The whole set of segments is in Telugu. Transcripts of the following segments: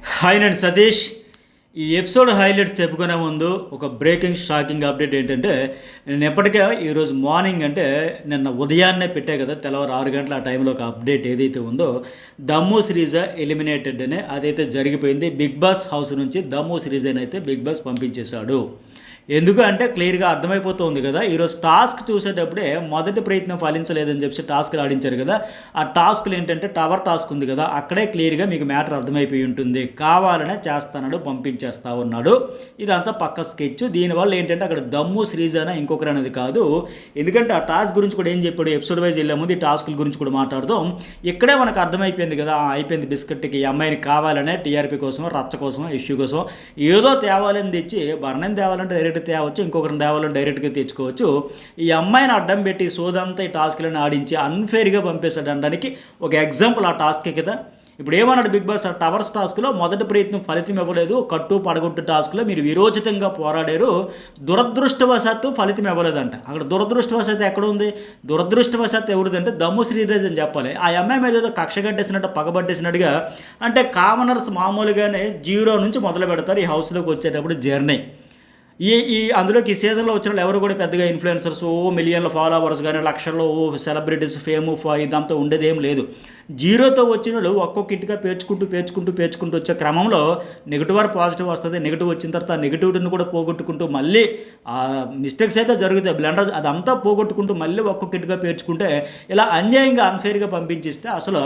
హాయ్ నేను సతీష్. ఈ ఎపిసోడ్ హైలైట్స్ చెప్పుకునే ముందు ఒక బ్రేకింగ్ షాకింగ్ అప్డేట్ ఏంటంటే, నేను ఎప్పటికే ఈరోజు మార్నింగ్ అంటే నిన్న ఉదయాన్నే పెట్టే కదా, తెల్లవారు 6 గంటల ఆ టైంలో ఒక అప్డేట్ ఏదైతే ఉందో, దమ్ము శ్రీజ ఎలిమినేటెడ్ అని అదైతే జరిగిపోయింది. బిగ్ బాస్ హౌస్ నుంచి దమ్ము శ్రీజని అయితే బిగ్ బాస్ పంపించేశాడు. ఎందుకు అంటే క్లియర్గా అర్థమైపోతుంది కదా. ఈరోజు టాస్క్ చూసేటప్పుడే మొదటి ప్రయత్నం ఫలించలేదని చెప్పి టాస్క్లు ఆడించారు కదా. ఆ టాస్క్లు ఏంటంటే టవర్ టాస్క్ ఉంది కదా, అక్కడే క్లియర్గా మీకు మ్యాటర్ అర్థమైపోయి ఉంటుంది. కావాలనే చేస్తాడు, పంపించేస్తా ఉన్నాడు. ఇదంతా పక్క స్కెచ్. దీనివల్ల ఏంటంటే అక్కడ దమ్ము శ్రీజన ఇంకొకరు అనేది కాదు. ఎందుకంటే ఆ టాస్క్ గురించి కూడా ఏం చెప్పాడు, ఎపిసోడ్ వైజ్ వెళ్ళే ముందు ఈ టాస్క్ల గురించి కూడా మాట్లాడదాం. ఇక్కడే మనకు అర్థమైపోయింది కదా, అయిపోయింది బిస్కెట్కి. ఈ అమ్మాయిని కావాలనే టీఆర్పీ కోసం, రచ్చ కోసం, ఇష్యూ కోసం ఏదో తేవాలని తెచ్చి, బర్ణం తేవాలంటే డైరెక్ట్ తేవచ్చు, ఇంకొకరిని తేవాలని డైరెక్ట్గా తెచ్చుకోవచ్చు. ఈ అమ్మాయిని అడ్డం పెట్టి సోదంతా ఈ టాస్క్లను ఆడించి అన్ఫేర్గా పంపేశాడు అనడానికి ఒక ఎగ్జాంపుల్ ఆ టాస్కే కదా. ఇప్పుడు ఏమన్నాడు బిగ్ బాస్, ఆ టవర్స్ టాస్క్లో మొదటి ప్రయత్నం ఫలితం ఇవ్వలేదు, కట్టు పడగొట్టు టాస్క్లో మీరు విరోచితంగా పోరాడారు, దురదృష్టవశాత్తు ఫలితం ఇవ్వలేదంట. అక్కడ దురదృష్టవశాత్తు ఎక్కడ ఉంది? దురదృష్టవశాత్తు ఎవరిదంటే దమ్ము శ్రీదేవి అని చెప్పాలి. ఆ అమ్మాయి మీద ఏదో కక్ష కట్టేసినట్టు, పగబట్టేసినట్టుగా. అంటే కామనర్స్ మామూలుగానే 0 నుంచి మొదలు పెడతారు ఈ హౌస్లోకి వచ్చేటప్పుడు జర్నీ. అందులోకి ఈ సీజన్లో వచ్చిన వాళ్ళు ఎవరు కూడా పెద్దగా ఇన్ఫ్లుయెన్సర్స్, మిలియన్ల ఫాలోవర్స్ కానీ, లక్షల్లో సెలబ్రిటీస్, ఫేము, ఇదంతా ఉండేది ఏం లేదు. 0తో వచ్చిన వాళ్ళు ఒక్కొక్క ఇంటిగా పేర్చుకుంటూ వచ్చే క్రమంలో నెగిటివ్ ఆర్ పాజిటివ్ వస్తుంది. నెగిటివ్ వచ్చిన తర్వాత ఆ నెగిటివిటీని కూడా పోగొట్టుకుంటూ మళ్ళీ మిస్టేక్స్ అయితే జరుగుతాయి, బ్లండర్స్ అదంతా పోగొట్టుకుంటూ మళ్ళీ ఒక్కొక్క ఇంటిగా పేర్చుకుంటే ఇలా అన్యాయంగా అన్ఫేర్గా పంపించిస్తే అసలు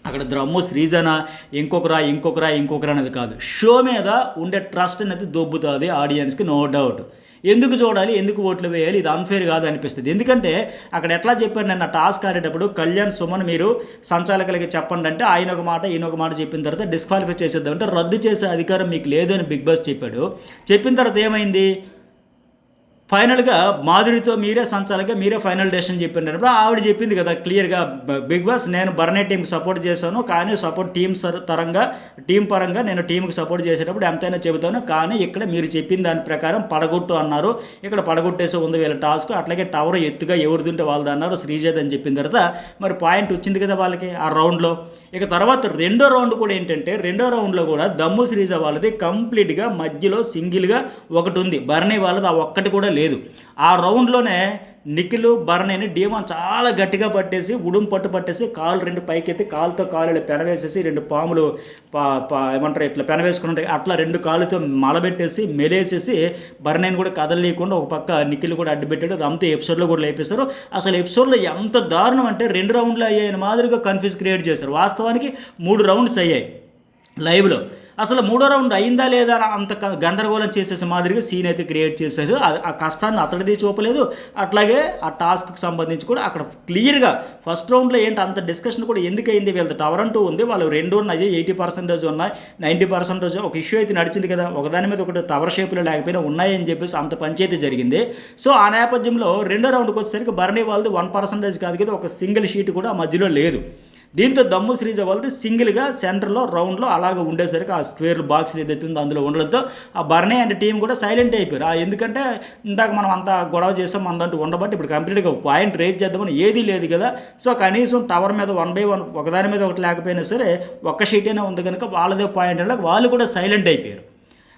అక్కడ దమ్ము శ్రీజన ఇంకొకరా అనేది కాదు, షో మీద ఉండే ట్రస్ట్ అనేది దొబ్బుతుంది ఆడియన్స్కి, నో డౌట్. ఎందుకు చూడాలి, ఎందుకు ఓట్లు వేయాలి, ఇది అన్ఫేర్ కాదు అనిపిస్తుంది. ఎందుకంటే అక్కడ ఎట్లా చెప్పారు, నేను టాస్క్ ఆడేటప్పుడు కళ్యాణ్ సుమన్ మీరు సంచాలకులకి చెప్పండి అంటే ఆయన ఒక మాట ఈయన ఒక మాట చెప్పిన తర్వాత డిస్క్వాలిఫై చేసేద్దాం అంటే రద్దు చేసే అధికారం మీకు లేదు అని బిగ్ బాస్ చెప్పాడు. చెప్పిన తర్వాత ఏమైంది, ఫైనల్గా మాధురితో మీరే సంచాలక, మీరే ఫైనల్ డెసిషన్ చెప్పినప్పుడు ఆవిడ చెప్పింది కదా క్లియర్గా, బిగ్ బాస్ నేను బర్నే టీంకి సపోర్ట్ చేశాను, కానీ సపోర్ట్ టీం పరంగా నేను టీంకి సపోర్ట్ చేసేటప్పుడు ఎంతైనా చెబుతాను, కానీ ఇక్కడ మీరు చెప్పిన దాని ప్రకారం పడగొట్టు అన్నారు, ఇక్కడ పడగొట్టేసి ఉంది వీళ్ళ టాస్క్. అట్లాగే టవర్ ఎత్తుగా ఎవరు తింటే వాళ్ళది అన్నారు, శ్రీజేత్ అని చెప్పిన తర్వాత మరి పాయింట్ వచ్చింది కదా వాళ్ళకి ఆ రౌండ్లో. ఇక తర్వాత రెండో రౌండ్ కూడా ఏంటంటే, రెండో రౌండ్లో కూడా దమ్ము శ్రీజ వాళ్ళది కంప్లీట్గా మధ్యలో సింగిల్గా ఒకటి ఉంది, బర్నీ వాళ్ళది ఆ ఒక్కటి కూడా లేదు. ఆ రౌండ్లోనే నిఖిల్ బర్నేని డీమాన్ చాలా గట్టిగా పట్టేసి, పట్టేసి కాలు 2 పైకెత్తి కాలుతో కాలు పెనవేసేసి 2 పాములు ఏమంటారు ఇట్లా పెనవేసుకుని ఉంటాయి అట్లా 2 కాళ్ళతో మలబెట్టేసి మెలేసేసి బర్నేని కూడా కదలలేకుండా ఒక పక్క నిఖిల్ కూడా అడ్డుపెట్టాడు. అదంతా ఎపిసోడ్లో కూడా లేపేశారు. అసలు ఎపిసోడ్లో ఎంత దారుణం అంటే 2 రౌండ్లు అయ్యాయని మాదిరిగా కన్ఫ్యూజ్ క్రియేట్ చేశారు. వాస్తవానికి 3 రౌండ్స్ అయ్యాయి లైవ్లో. అసలు 3వ రౌండ్ అయిందా లేదా అంత గందరగోళం చేసేసి మాదిరిగా సీన్ అయితే క్రియేట్ చేశారు. ఆ కష్టాన్ని అతడిది చూపలేదు. అట్లాగే ఆ టాస్క్కి సంబంధించి కూడా అక్కడ క్లియర్గా ఫస్ట్ రౌండ్లో ఏంటి అంత డిస్కషన్ కూడా ఎందుకైంది, వీళ్ళది టవర్ అంటూ ఉంది, వాళ్ళు 2 ఉన్నాయి, 80% ఉన్నాయి, 90% ఒక ఇష్యూ అయితే నడిచింది కదా, ఒకదాని మీద ఒకటి టవర్ షేప్లో లేకపోయినా ఉన్నాయని చెప్పేసి అంత పంచాయతీ జరిగింది. సో ఆ నేపథ్యంలో రెండో రౌండ్కి వచ్చేసరికి బర్నీ వాళ్ళది 1% కాదు కదా, ఒక సింగిల్ షీట్ కూడా ఆ మధ్యలో లేదు. దీంతో దమ్ము శ్రీజ వాళ్ళది సింగిల్గా సెంటర్లో రౌండ్లో అలాగ ఉండేసరికి ఆ స్క్వేర్ బాక్స్ ఏదైతే ఉందో అందులో ఉండడంతో ఆ బర్నే అండ్ టీం కూడా సైలెంట్ అయిపోయారు. ఎందుకంటే ఇందాక మనం అంతా గొడవ చేసాం అందంటూ ఉండబట్టి ఇప్పుడు కంప్లీట్గా పాయింట్ రేజ్ చేద్దామని ఏదీ లేదు కదా. సో కనీసం టవర్ మీద 1 by 1 ఒకదాని మీద ఒకటి లేకపోయినా సరే ఒక్క షీటైనా ఉంది కనుక వాళ్ళదే పాయింట్ అంటే వాళ్ళు కూడా సైలెంట్ అయిపోయారు.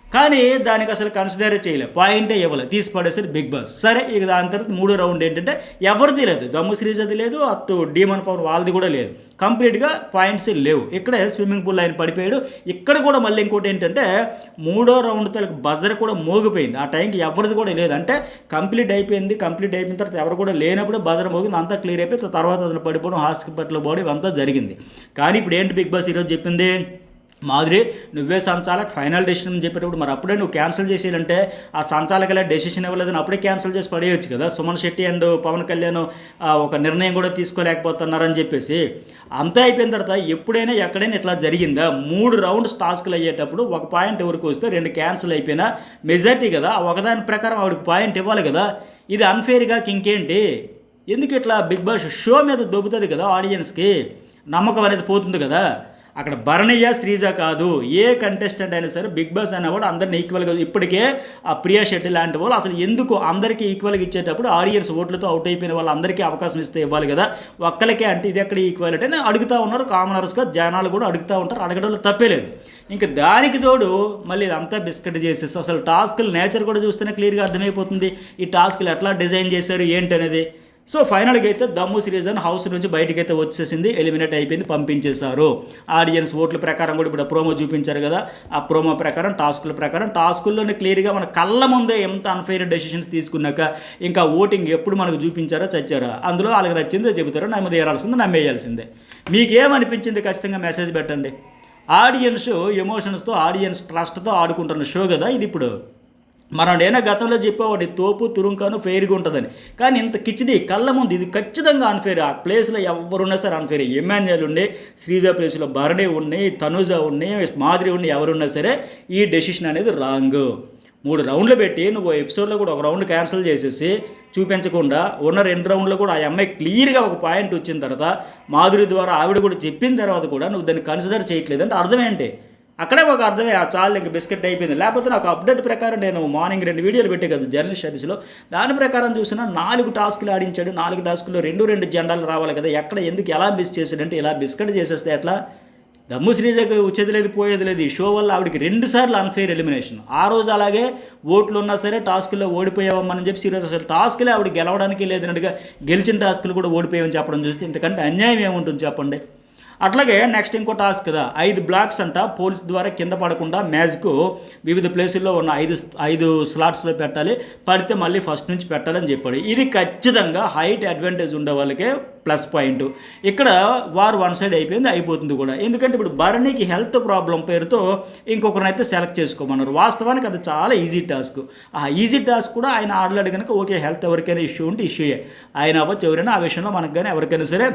కానీ దానికి అసలు కన్సిడర్ చేయలేదు, పాయింటే ఇవ్వలేదు, తీసి పడేసరి బిగ్ బాస్. సరే ఇక దాని తర్వాత 3వ రౌండ్ ఏంటంటే ఎవరిది లేదు, దమ్ము శ్రీజది లేదు, అటు డీమన్ పవర్ వాళ్ళది కూడా లేదు, కంప్లీట్గా పాయింట్స్ లేవు. ఇక్కడే స్విమ్మింగ్ పూల్ ఆయన పడిపోయాడు. ఇక్కడ కూడా మళ్ళీ ఇంకోటి ఏంటంటే 3వ రౌండ్ తనకు బజర్ కూడా మోగిపోయింది. ఆ టైంకి ఎవరిది కూడా లేదు, అంటే కంప్లీట్ అయిపోయిన తర్వాత ఎవరు కూడా లేనప్పుడు బజర్ మోగింది, అంతా క్లియర్ అయిపోయి తర్వాత అతను పడిపోవడం, హాస్పిటల్లో పోవడం ఇవంతా జరిగింది. కానీ ఇప్పుడు ఏంటి బిగ్ బాస్ ఈరోజు చెప్పింది, మాధురి నువ్వే సంచాలక్ ఫైనల్ డెసిషన్ అని చెప్పేటప్పుడు మరి అప్పుడే నువ్వు క్యాన్సిల్ చేసేయాలంటే ఆ సంచాలకులే డెసిషన్ ఇవ్వలేదని అప్పుడే క్యాన్సిల్ చేసి పడేయచ్చు కదా. సుమన్ శెట్టి అండ్ పవన్ కళ్యాణ్ ఒక నిర్ణయం కూడా తీసుకోలేకపోతున్నారని చెప్పేసి అంతా అయిపోయిన తర్వాత ఎప్పుడైనా ఎక్కడైనా ఇట్లా జరిగిందా? 3 రౌండ్స్ టాస్క్లు అయ్యేటప్పుడు ఒక పాయింట్ ఎవరికి వస్తే 2 క్యాన్సిల్ అయిపోయినా మెజారిటీ కదా, ఒకదాని ప్రకారం ఆవిడకి పాయింట్ ఇవ్వాలి కదా. ఇది అన్ఫేర్గా ఇంకేంటి, ఎందుకు ఇట్లా బిగ్ బాస్ షో మీద దొబ్బుతుంది కదా, ఆడియన్స్కి నమ్మకం అనేది పోతుంది కదా. అక్కడ భరణీయ శ్రీజ కాదు, ఏ కంటెస్టెంట్ అయినా సరే బిగ్ బాస్ అయినా కూడా అందరిని ఈక్వల్గా, ఇప్పటికే ఆ ప్రియా శెట్టి లాంటి వాళ్ళు అసలు ఎందుకు అందరికీ ఈక్వల్గా ఇచ్చేటప్పుడు ఆడియన్స్ ఓట్లతో అవుట్ అయిపోయిన వాళ్ళు అందరికీ అవకాశం ఇస్తే ఇవ్వాలి కదా, ఒక్కరికే అంటే ఇది ఎక్కడ ఈక్వాలిటీ అని అడుగుతూ ఉన్నారు కామనర్స్గా, జనాలు కూడా అడుగుతూ ఉంటారు, అడగడంలో తప్పేలేదు. ఇంకా దానికి తోడు మళ్ళీ ఇదంతా బిస్కెట్ చేసేసి అసలు టాస్కుల నేచర్ కూడా చూస్తేనే క్లియర్గా అర్థమైపోతుంది ఈ టాస్కులు ఎట్లా డిజైన్ చేశారు ఏంటి అనేది. సో ఫైనల్గా అయితే దమ్ము సిరీజన్ హౌస్ నుంచి బయటకైతే వచ్చేసింది, ఎలిమినేట్ అయిపోయింది, పంపించేశారు. ఆడియన్స్ ఓట్ల ప్రకారం కూడా ఇప్పుడు ప్రోమో చూపించారు కదా, ఆ ప్రోమో ప్రకారం టాస్కుల్లోనే క్లియర్గా మన కళ్ళ ముందే ఎంత అన్ఫెయిర్ డెసిషన్స్ తీసుకున్నాక ఇంకా ఓటింగ్ ఎప్పుడు మనకు చూపించారో చచ్చారా, అందులో వాళ్ళకి నచ్చిందే చెబుతారో, నమ్మదేయాల్సిందే నమ్మేయాల్సిందే. మీకేమనిపించింది ఖచ్చితంగా మెసేజ్ పెట్టండి. ఆడియన్స్ ఎమోషన్స్తో, ఆడియన్స్ ట్రస్ట్తో ఆడుకుంటున్న షో కదా ఇది. ఇప్పుడు మనం ఏదైనా గతంలో చెప్పేవాడు తోపు తురుంకాను ఫెయిర్గా ఉంటుందని, కానీ ఇంత కిచిడి కళ్ళ ముందు ఇది ఖచ్చితంగా అన్ఫెయిర్. ఆ ప్లేస్లో ఎవరున్నా సరే అన్ఫెయిర్. ఎమాన్యుయల్ ఉండి, శ్రీజ ప్లేస్లో భరణి ఉన్నాయి, తనుజ ఉన్నాయి, మాధురి ఉన్నాయి, ఎవరున్నా సరే ఈ డెసిషన్ అనేది రాంగ్. 3 రౌండ్లు పెట్టి నువ్వు ఎపిసోడ్లో కూడా ఒక రౌండ్ క్యాన్సిల్ చేసేసి చూపించకుండా ఉన్న 2 రౌండ్లో కూడా ఆ అమ్మాయి క్లియర్గా ఒక పాయింట్ వచ్చిన తర్వాత మాధురి ద్వారా ఆవిడ కూడా చెప్పిన తర్వాత కూడా నువ్వు దాన్ని కన్సిడర్ చేయట్లేదు అంటే అర్థం ఏంటి? అక్కడే ఒక అర్థమే, ఆ చాలు ఇంక బిస్కెట్ అయిపోయింది. లేకపోతే నాకు అప్డేట్ ప్రకారం నేను మార్నింగ్ 2 వీడియోలు పెట్టే కదా జర్నలిస్ట్ అదిలో, దాని ప్రకారం చూసినా 4 టాస్కులు ఆడించాడు, 4 టాస్కుల్లో 2 జెండాలు రావాలి కదా, ఎక్కడ ఎందుకు ఎలా మిస్ చేశాడంటే ఇలా బిస్కెట్ చేసేస్తే ఎట్లా? దమ్ము శ్రీజకు వచ్చేది లేదు పోయేది లేదు. ఈ షో వల్ల ఆవిడకి 2 సార్లు అన్ఫెయిర్ ఎలిమినేషన్. ఆ రోజు అలాగే ఓట్లు ఉన్నా సరే టాస్కుల్లో ఓడిపోయామని చెప్పి ఈరోజు అసలు టాస్కులే ఆవిడ గెలవడానికి లేదన్నట్టుగా గెలిచిన టాస్కులు కూడా ఓడిపోయామని చెప్పడం చూస్తే ఇంతకంటే అన్యాయం ఏముంటుంది చెప్పండి. అట్లాగే నెక్స్ట్ ఇంకో టాస్క్ కదా, 5 బ్లాక్స్ అంట పోలీస్ ద్వారా కింద పడకుండా మ్యాజిక్ వివిధ ప్లేసుల్లో ఉన్న 5 స్లాట్స్లో పెట్టాలి, పడితే మళ్ళీ ఫస్ట్ నుంచి పెట్టాలని చెప్పాడు. ఇది ఖచ్చితంగా హైట్ అడ్వాంటేజ్ ఉండే వాళ్ళకే ప్లస్ పాయింట్. ఇక్కడ వారు వన్ సైడ్ అయిపోతుంది కూడా. ఎందుకంటే ఇప్పుడు భరణికి హెల్త్ ప్రాబ్లం పేరుతో ఇంకొకరినైతే సెలెక్ట్ చేసుకోమన్నారు. వాస్తవానికి అది చాలా ఈజీ టాస్క్. ఆ ఈజీ టాస్క్ కూడా ఆయన ఆడలాడు కనుక ఓకే, హెల్త్ ఎవరికైనా ఇష్యూ ఉంటే ఇష్యూయే, ఆయన అవ్వచ్చు ఎవరైనా, ఆ విషయంలో మనకు కానీ ఎవరికైనా సరే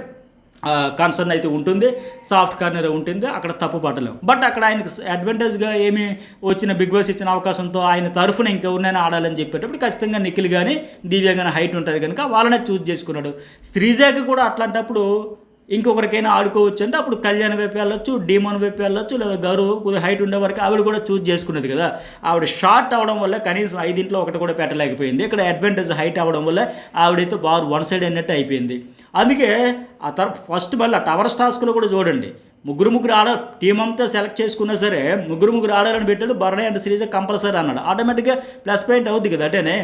కన్సర్న్ అయితే ఉంటుంది, సాఫ్ట్ కార్నర్ ఉంటుంది, అక్కడ తప్పు పట్టలేము. బట్ అక్కడ ఆయనకు అడ్వాంటేజ్గా ఏమి వచ్చిన బిగ్ బాస్ ఇచ్చిన అవకాశంతో ఆయన తరఫున ఇంకెవరినైనా ఆడాలని చెప్పేటప్పుడు ఖచ్చితంగా నిఖిల్ కానీ దివ్య కానీ హైట్ ఉంటుంది కనుక వాళ్ళనే చూస్ చేసుకున్నాడు. శ్రీజాకి కూడా అట్లాంటప్పుడు ఇంకొకరికైనా ఆడుకోవచ్చు అంటే అప్పుడు కళ్యాణ్ వైపు వెళ్ళొచ్చు, డీమోన్ వైపు వెళ్ళొచ్చు, లేదా గౌరవ్ కొద్దిగా హైట్ ఉండే వరకు ఆవిడ కూడా చూస్ చేసుకున్నది కదా. ఆవిడ షార్ట్ అవ్వడం వల్ల కనీసం 5 ఒకటి కూడా పెట్టలేకపోయింది. ఇక్కడ అడ్వాంటేజ్ హైట్ అవ్వడం వల్ల ఆవిడైతే బాగా వన్ సైడ్ అన్నట్టు అయిపోయింది. అందుకే ఆ తర్వాత ఫస్ట్ మళ్ళీ టవర్ టాస్క్లో కూడా చూడండి, ముగ్గురు ఆడ టీం అంతా సెలెక్ట్ చేసుకున్నా సరే ముగ్గురు ఆడాలని పెట్టాడు. భరణి అండ్ శ్రీజ కంపల్సరీ అన్నాడు, ఆటోమేటిక్గా ప్లస్ పాయింట్ అవుద్ది కదా. అంటేనే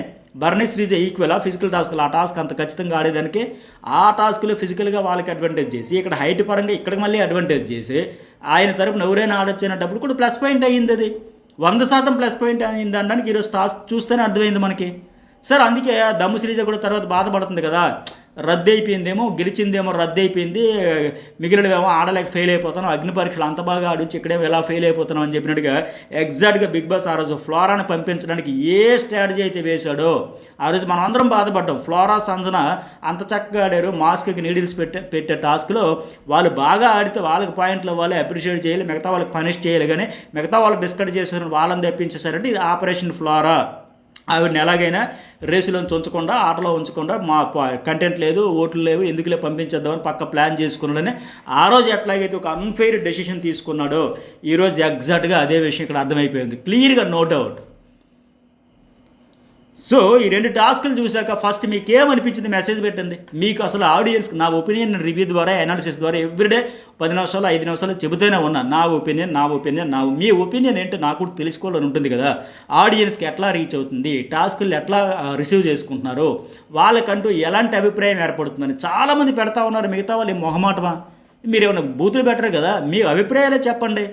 భరణి శ్రీజ ఈక్వల్ ఫిజికల్ టాస్క్లు, ఆ టాస్క్ అంత ఖచ్చితంగా ఆడేదానికి ఆ టాస్క్లో ఫిజికల్గా వాళ్ళకి అడ్వాంటేజ్ చేసి ఇక్కడ హైట్ పరంగా ఇక్కడికి మళ్ళీ అడ్వాంటేజ్ చేసి ఆయన తరపున ఎవరైనా ఆడొచ్చు అనేటప్పుడు కూడా ప్లస్ పాయింట్ అయ్యింది. అది 100% ప్లస్ పాయింట్ అయింది అనడానికి ఈరోజు టాస్క్ చూస్తేనే అర్థమైంది మనకి. సార్ అందుకే దమ్ము శ్రీజ కూడా తర్వాత బాధపడుతుంది కదా, రద్దు అయిపోయిందేమో, గెలిచిందేమో రద్దు అయిపోయింది, మిగిలినవేమో ఆడలేక ఫెయిల్ అయిపోతాను, అగ్ని పరీక్షలు అంత బాగా ఆడొచ్చి ఇక్కడేమో ఎలా ఫెయిల్ అయిపోతున్నాం అని చెప్పినట్టుగా ఎగ్జాక్ట్గా బిగ్ బాస్ ఆ రోజు ఫ్లోరాని పంపించడానికి ఏ స్ట్రాటజీ అయితే వేశాడో ఆ రోజు మనం అందరం బాధపడ్డాం. ఫ్లోరా సంజన అంత చక్కగా ఆడారు, మాస్క్కి నీడిల్స్ పెట్టే టాస్క్లో వాళ్ళు బాగా ఆడితే వాళ్ళకి పాయింట్లు వాళ్ళే అప్రిషియేట్ చేయాలి, మిగతా వాళ్ళకి పనిష్ చేయాలి, కానీ మిగతా వాళ్ళు బిస్కెట్ చేశారు వాళ్ళని తెప్పించేశారంటే ఇది ఆపరేషన్ ఫ్లోరా. ఆవిడని ఎలాగైనా రేసులోంచి ఉంచకుండా, ఆటలో ఉంచకుండా, మా కంటెంట్ లేదు, ఓట్లు లేవు, ఎందుకులే పంపించేద్దామని పక్క ప్లాన్ చేసుకున్నాడని ఆ రోజు ఎట్లాగైతే ఒక అన్ఫెయిర్ డెసిషన్ తీసుకున్నాడో ఈరోజు ఎగ్జాక్ట్గా అదే విషయం ఇక్కడ అర్థమైపోయింది క్లియర్గా, నో డౌట్. సో ఈ 2 టాస్కులు చూశాక ఫస్ట్ మీకు ఏమనిపించింది మెసేజ్ పెట్టండి. మీకు అసలు ఆడియన్స్కి నా ఒపీనియన్ రివ్యూ ద్వారా, అనాలిసిస్ ద్వారా ఎవ్రీడే 10 నిమిషాలు 5 నిమిషాలు చెబుతూనే ఉన్నా నా ఒపీనియన్. మీ ఒపీనియన్ ఏంటో నాకు కూడా తెలుసుకోవాలని ఉంటుంది కదా. ఆడియన్స్కి ఎట్లా రీచ్ అవుతుంది, టాస్కులు ఎట్లా రిసీవ్ చేసుకుంటున్నారు, వాళ్ళకంటూ ఎలాంటి అభిప్రాయం ఏర్పడుతుందని చాలామంది పెడతా ఉన్నారు. మిగతా వాళ్ళు మొహమాటమా, మీరు ఏమైనా బూతులు పెట్టరు కదా, మీ అభిప్రాయాలే చెప్పండి.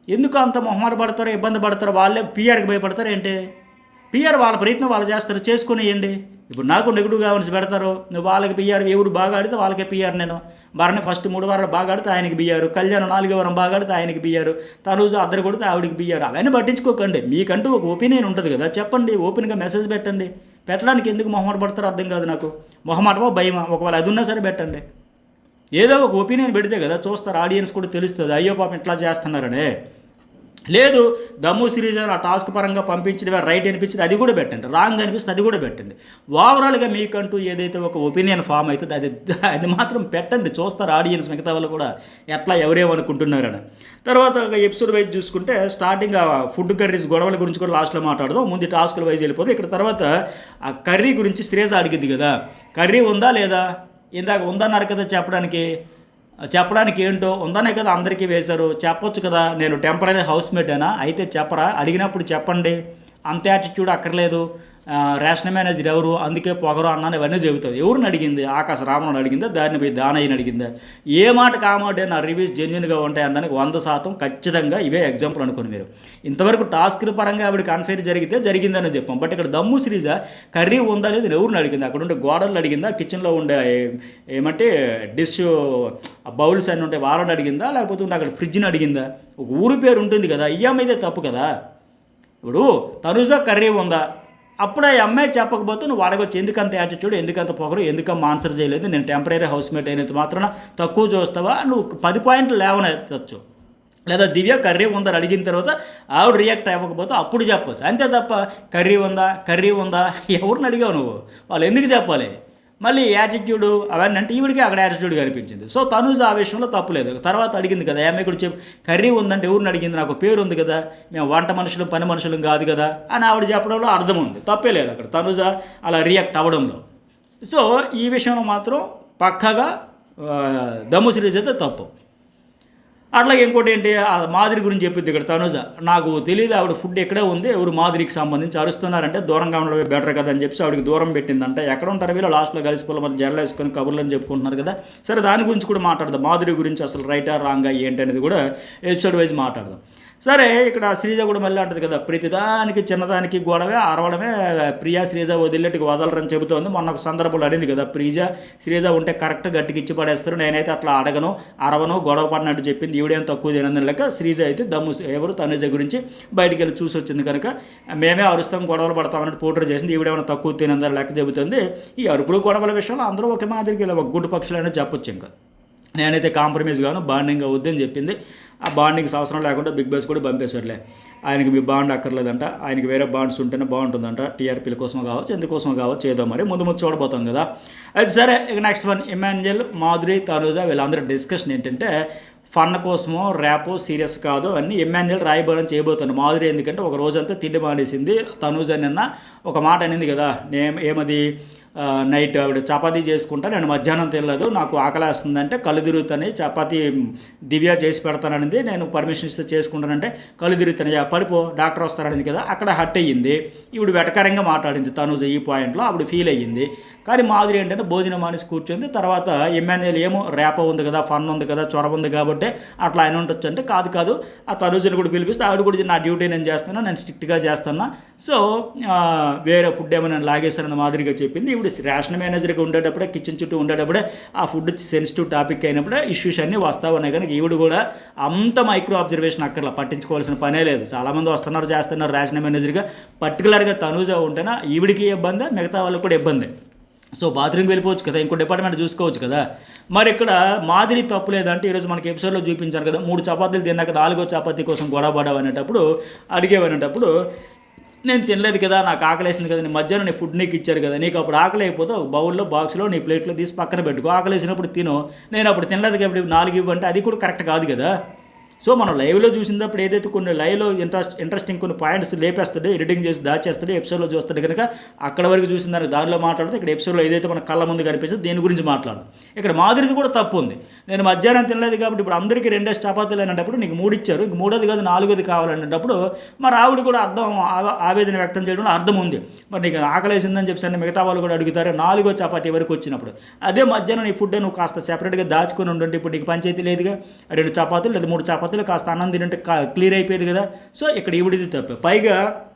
ఎందుకు అంత మొహమాట పడతారో, ఇబ్బంది పడతారో, వాళ్ళే పిఆర్కి భయపడతారు ఏంటి? పిఆర్ వాళ్ళ ప్రయత్నం వాళ్ళు చేస్తారు, చేసుకునేయండి. ఇప్పుడు నాకు నెగిటివ్ కామెంట్స్ పెడతారు, వాళ్ళకి పిఆర్, ఎవరు బాగా ఆడితే వాళ్ళకే పిఆర్. నేను భరణి ఫస్ట్ 3 వారాలు బాగా ఆడితే ఆయనకి బియ్యారు, కళ్యాణ్ 4వ వారం బాగా ఆడితే ఆయనకి బియ్యారు, తనూజు అద్దరు కొడితే ఆవిడికి బియ్యారు. అవన్నీ పట్టించుకోకండి, మీకంటూ ఒక ఒపీనియన్ ఉంటుంది కదా, చెప్పండి, ఓపెన్గా మెసేజ్ పెట్టండి. పెట్టడానికి ఎందుకు మొహమాట పడతారో అర్థం కాదు నాకు. మొహమాటమో భయమా, ఒకవేళ అది ఉన్నా సరే పెట్టండి. ఏదో ఒక ఒపీనియన్ పెడితే కదా చూస్తారు, ఆడియన్స్ కూడా తెలుస్తుంది, అయ్యో పాపం ఇట్లా చేస్తున్నారనే. లేదు దమ్ము సిరీస్ అని ఆ టాస్క్ పరంగా పంపించడమే రైట్ అనిపించింది అది కూడా పెట్టండి, రాంగ్ అనిపిస్తుంది అది కూడా పెట్టండి. ఓవరాల్గా మీకంటూ ఏదైతే ఒక ఒపీనియన్ ఫామ్ అవుతుందో అది మాత్రం పెట్టండి, చూస్తారు ఆడియన్స్ మిగతా వాళ్ళు కూడా ఎట్లా ఎవరేమనుకుంటున్నారని. తర్వాత ఒక ఎపిసోడ్ వైజ్ చూసుకుంటే స్టార్టింగ్ ఆ ఫుడ్ కర్రీస్ గొడవల గురించి కూడా లాస్ట్లో మాట్లాడదాం, ముందు టాస్క్ల వైజ్ వెళ్ళిపోతే ఇక్కడ తర్వాత ఆ కర్రీ గురించి శ్రేజ అడిగింది కదా, కర్రీ ఉందా లేదా, ఇందాక ఉందన్నారు కదా చెప్పడానికి ఏంటో ఉందనే కదా అందరికీ వేశారు, చెప్పొచ్చు కదా, నేను టెంపరీ హౌస్మేటేనా అయితే చెప్పరా, అడిగినప్పుడు చెప్పండి, అంత యాటిట్యూడ్ అక్కర్లేదు, రేషన్ మేనేజర్ ఎవరు అందుకే పొగరు అన్నాను ఇవన్నీ చెబుతుంది. ఎవరిని అడిగింది, ఆకాశ రామను అడిగిందా, దాన్ని పోయి దానయ్యని అడిగిందా, ఏ మాట కామాటే నా రివ్యూస్ జెన్యున్గా ఉంటాయి అనడానికి 100% ఖచ్చితంగా ఇవే ఎగ్జాంపుల్ అనుకోండి మీరు. ఇంతవరకు టాస్క్ పరంగా ఆవిడకి అన్ఫేర్ జరిగిందని చెప్పాం, బట్ ఇక్కడ దమ్ము శ్రీజ కర్రీ ఉందా లేదు ఎవరిని అడిగింది, అక్కడ ఉండే గోడలు అడిగిందా, కిచెన్లో ఉండే ఏమంటే డిష్ బౌల్స్ అన్నీ ఉంటాయి వాళ్ళని అడిగిందా, లేకపోతే ఉండే అక్కడ ఫ్రిడ్జ్ని అడిగిందా, ఒక ఊరి పేరు ఉంటుంది కదా, ఈ అమ్మాయిదే తప్పు కదా. ఇప్పుడు తనుజ కర్రీ ఉందా, అప్పుడు ఆ అమ్మాయి చెప్పకపోతే నువ్వు అడగొచ్చు, ఎందుకంత యాటిట్యూడ్, ఎందుకంత పొగరు, ఎందుకమ్మ ఆన్సర్ చేయలేదు, నేను టెంపరీ హౌస్మేట్ అయినంత మాత్రాన తక్కువ చూస్తావా, నువ్వు 10 పాయింట్లు లేవనెత్తచ్చు. లేదా దివ్య కర్రీ ఉందని అడిగిన తర్వాత ఆవిడ రియాక్ట్ అవ్వకపోతే అప్పుడు చెప్పొచ్చు, అంతే తప్ప కర్రీ ఉందా ఎవరిని అడిగావు నువ్వు, వాళ్ళు ఎందుకు చెప్పాలి, మళ్ళీ యాటిట్యూడ్ అవన్నీ అంటే ఈవిడికి అక్కడ యాటిట్యూడ్ కనిపించింది. సో తనుజ ఆ విషయంలో తప్పులేదు. తర్వాత అడిగింది కదా ఏమై కూడా చెప్పు, కర్రీ ఉందంటే ఎవరిని అడిగింది, నాకు పేరు ఉంది కదా, మేము వంట మనుషులు పని మనుషులు కాదు కదా అని ఆవిడ చెప్పడంలో అర్థం ఉంది, తప్పే లేదు అక్కడ తనుజ అలా రియాక్ట్ అవ్వడంలో. సో ఈ విషయంలో మాత్రం పక్కగా దమ్ము సిరీస్ అయితే తప్పు. అట్లాగే ఇంకోటి ఏంటి, ఆ మాదిరి గురించి చెప్పింది ఇక్కడ తనుజ, నాకు తెలియదు ఆవిడ ఫుడ్ ఎక్కడే ఉంది, ఎవరు మాదిరికి సంబంధించి అరుస్తున్నారంటే దూరంగా ఉండడమే బెటర్ కదా అని చెప్పి ఆవిడకి దూరం పెట్టిందంటే, ఎక్కడ ఉంటారు వీళ్ళు లాస్ట్లో కలిసిపోవాలి మరి జడలు వేసుకొని కబుర్లని చెప్పుకుంటున్నారు కదా. సరే దాని గురించి కూడా మాట్లాడదాం, మాదిరి గురించి అసలు రైటా రాంగా ఏంటి అనేది కూడా ఎపిసోడ్ వైజ్ మాట్లాడదాం. సరే ఇక్కడ శ్రీజ కూడా మళ్ళీ అంటుంది కదా, ప్రతిదానికి చిన్నదానికి గొడవే అరవడమే, ప్రియా శ్రీజ వదిలేట్టుకు వదలరని చెబుతోంది. మొన్న ఒక సందర్భంలో అడిగింది కదా, శ్రీజ ఉంటే కరెక్ట్ గట్టికి ఇచ్చి పడేస్తారు, నేనైతే అట్లా అడగను అరవను గొడవ పడినట్టు చెప్పింది, ఈవిడేం తక్కువ తినందని లెక్క శ్రీజ అయితే ఎవరు తనుజ గురించి బయటికి వెళ్ళి చూసి వచ్చింది కనుక మేమే అరుస్తాం గొడవలు పడతాం అన్నట్టు పోటర్ చేసింది, ఈవిడేమైనా తక్కువ తినందని లెక్క చెబుతుంది. ఈ అరుపులు గొడవల విషయంలో అందరూ ఒకే మాదిరికి ఒక గుడ్డు పక్షులు అనేది చెప్పొచ్చు. ఇంకా నేనైతే కాంప్రమైజ్ గాను, బాండింగ్ అవుద్దని చెప్పింది. ఆ బాండింగ్స్ అవసరం లేకుండా బిగ్ బాస్ కూడా పంపేశారులే, ఆయనకి మీ బాండ్ అక్కర్లేదంట, ఆయనకి వేరే బాండ్స్ ఉంటేనే బాగుంటుందంట, టీఆర్పీల కోసం కావచ్చు ఎందుకోసం కావచ్చు ఏదో మరి ముందు చూడబోతాం కదా. అయితే సరే ఇక నెక్స్ట్ వన్ ఇమాన్యుయల్, మాధురి, తనుజ వీళ్ళందరూ డిస్కషన్ ఏంటంటే ఫన్ కోసమో ర్యాపో సీరియస్ కాదు అన్నీ ఇమాన్యుయల్ రాయబోరని చేయబోతాను. మాధురి ఎందుకంటే ఒక రోజంతా తిండి మానేసింది, తనుజ నిన్న ఒక మాట అనింది కదా, ఏమది నైట్ ఆవిడ చపాతీ చేసుకుంటా, నేను మధ్యాహ్నం తినలేదు, నాకు ఆకలేస్తుందంటే కళ్ళు తిరుగుతాయి, చపాతీ దివ్య చేసి పెడతాననింది, నేను పర్మిషన్ ఇస్తే చేసుకుంటానంటే కళ్ళు తిరుగుతాయి, పడిపో డాక్టర్ వస్తారనింది కదా, అక్కడ హట్ అయ్యింది. ఈవిడ వెటకరంగా మాట్లాడింది తనుజ ఈ పాయింట్లో, ఆవిడ ఫీల్ అయ్యింది. కానీ మాధురి ఏంటంటే భోజనం మానేసి కూర్చుంది. తర్వాత ఇమాన్యుయల్ ఏమో ర్యాపో ఉంది కదా, ఫన్ ఉంది కదా, చొరవ ఉంది కాబట్టి అట్లా ఆయన ఉండొచ్చు అంటే, కాదు ఆ తనుజని కూడా పిలిపిస్తే ఆవిడ కూడా నా డ్యూటీ నేను చేస్తున్నా, నేను స్ట్రిక్ట్గా చేస్తున్నా, సో వేరే ఫుడ్ ఏమో నేను లాగేశానని మాదిరిగా చెప్పింది. ఇప్పుడు రేషన్ మేనేజర్గా ఉండేటప్పుడే కిచెన్ చుట్టూ ఉండేటప్పుడే ఆ ఫుడ్ సెన్సిటివ్ టాపిక్ అయినప్పుడే ఇష్యూస్ అన్నీ వస్తూ ఉన్నాయి. కనుక ఈవిడ కూడా అంత మైక్రో అబ్జర్వేషన్ అక్కర్లా, పట్టించుకోవాల్సిన పనే లేదు. చాలామంది చేస్తున్నారు రేషన్ మేనేజర్గా, పర్టికులర్గా తనుజ ఉంటేనా ఈవిడికి ఇబ్బంది, మిగతా వాళ్ళకి కూడా ఇబ్బంది. సో బాత్రూమ్కి వెళ్ళిపోవచ్చు కదా, ఇంకో డిపార్ట్మెంట్ చూసుకోవచ్చు కదా. మరి ఇక్కడ మాదిరి తప్పు లేదంటే ఈరోజు మనకి ఎపిసోడ్లో చూపించారు కదా, 3 చపాతీలు తిన్నాక 4వ చపాతీ కోసం గొడవ పడవనేటప్పుడు అడిగేవనేటప్పుడు నేను తినలేదు కదా, నాకు ఆకలేసింది కదా, నీ మధ్యాహ్నం నీ ఫుడ్ నీకు ఇచ్చారు కదా, నీకు అప్పుడు ఆకలి అయిపోతే ఒక బౌల్లో బాక్స్లో నీ ప్లేట్లో తీసి పక్కన పెట్టుకో, ఆకలేసినప్పుడు తిను, నేను అప్పుడు తినలేదు కాబట్టి 4 ఇవ్వంటే అది కూడా కరెక్ట్ కాదు కదా. సో మనం లైవ్లో చూసినప్పుడు ఏదైతే కొన్ని లైవ్లో ఇంట్రెస్టింగ్ కొన్ని పాయింట్స్ లేపేస్తాడు, ఎడిటింగ్ చేసి దాచేస్తాడు, ఎపిసోడ్లో చూస్తాడు కనుక అక్కడ వరకు చూసిన దానికి దానిలో మాట్లాడితే ఇక్కడ ఎపిసోడ్లో ఏదైతే మన కళ్ళ ముందు కనిపిస్తుందో దీని గురించి మాట్లాడు. ఇక్కడ మాదిరిది కూడా తప్పు ఉంది, నేను మధ్యాహ్నం తినలేదు కాబట్టి ఇప్పుడు అందరికీ 2 చపాతీలు అనేటప్పుడు నీకు 3 ఇచ్చారు, ఇంక 3వది కాదు 4వది కావాలనేటప్పుడు మరి ఆవిడ కూడా ఆవేదన వ్యక్తం చేయడంలో అర్థం ఉంది. మరి నీకు ఆకలేసిందని చెప్పి మిగతా వాళ్ళు కూడా అడుగుతారు 4వ చపాతీ వరకు వచ్చినప్పుడు. అదే మధ్యాహ్నం నీ ఫుడ్ నువ్వు కాస్త సెపరేట్గా దాచుకొని ఉండండి, ఇప్పుడు నీకు పంచాయతీ లేదుగా, 2 చపాతీలు లేదా 3 చపాతీలు కాస్త అన్నం తినంటే క్లియర్ అయిపోయేది కదా. సో ఇక్కడ ఈవిడిది తప్పే. పైగా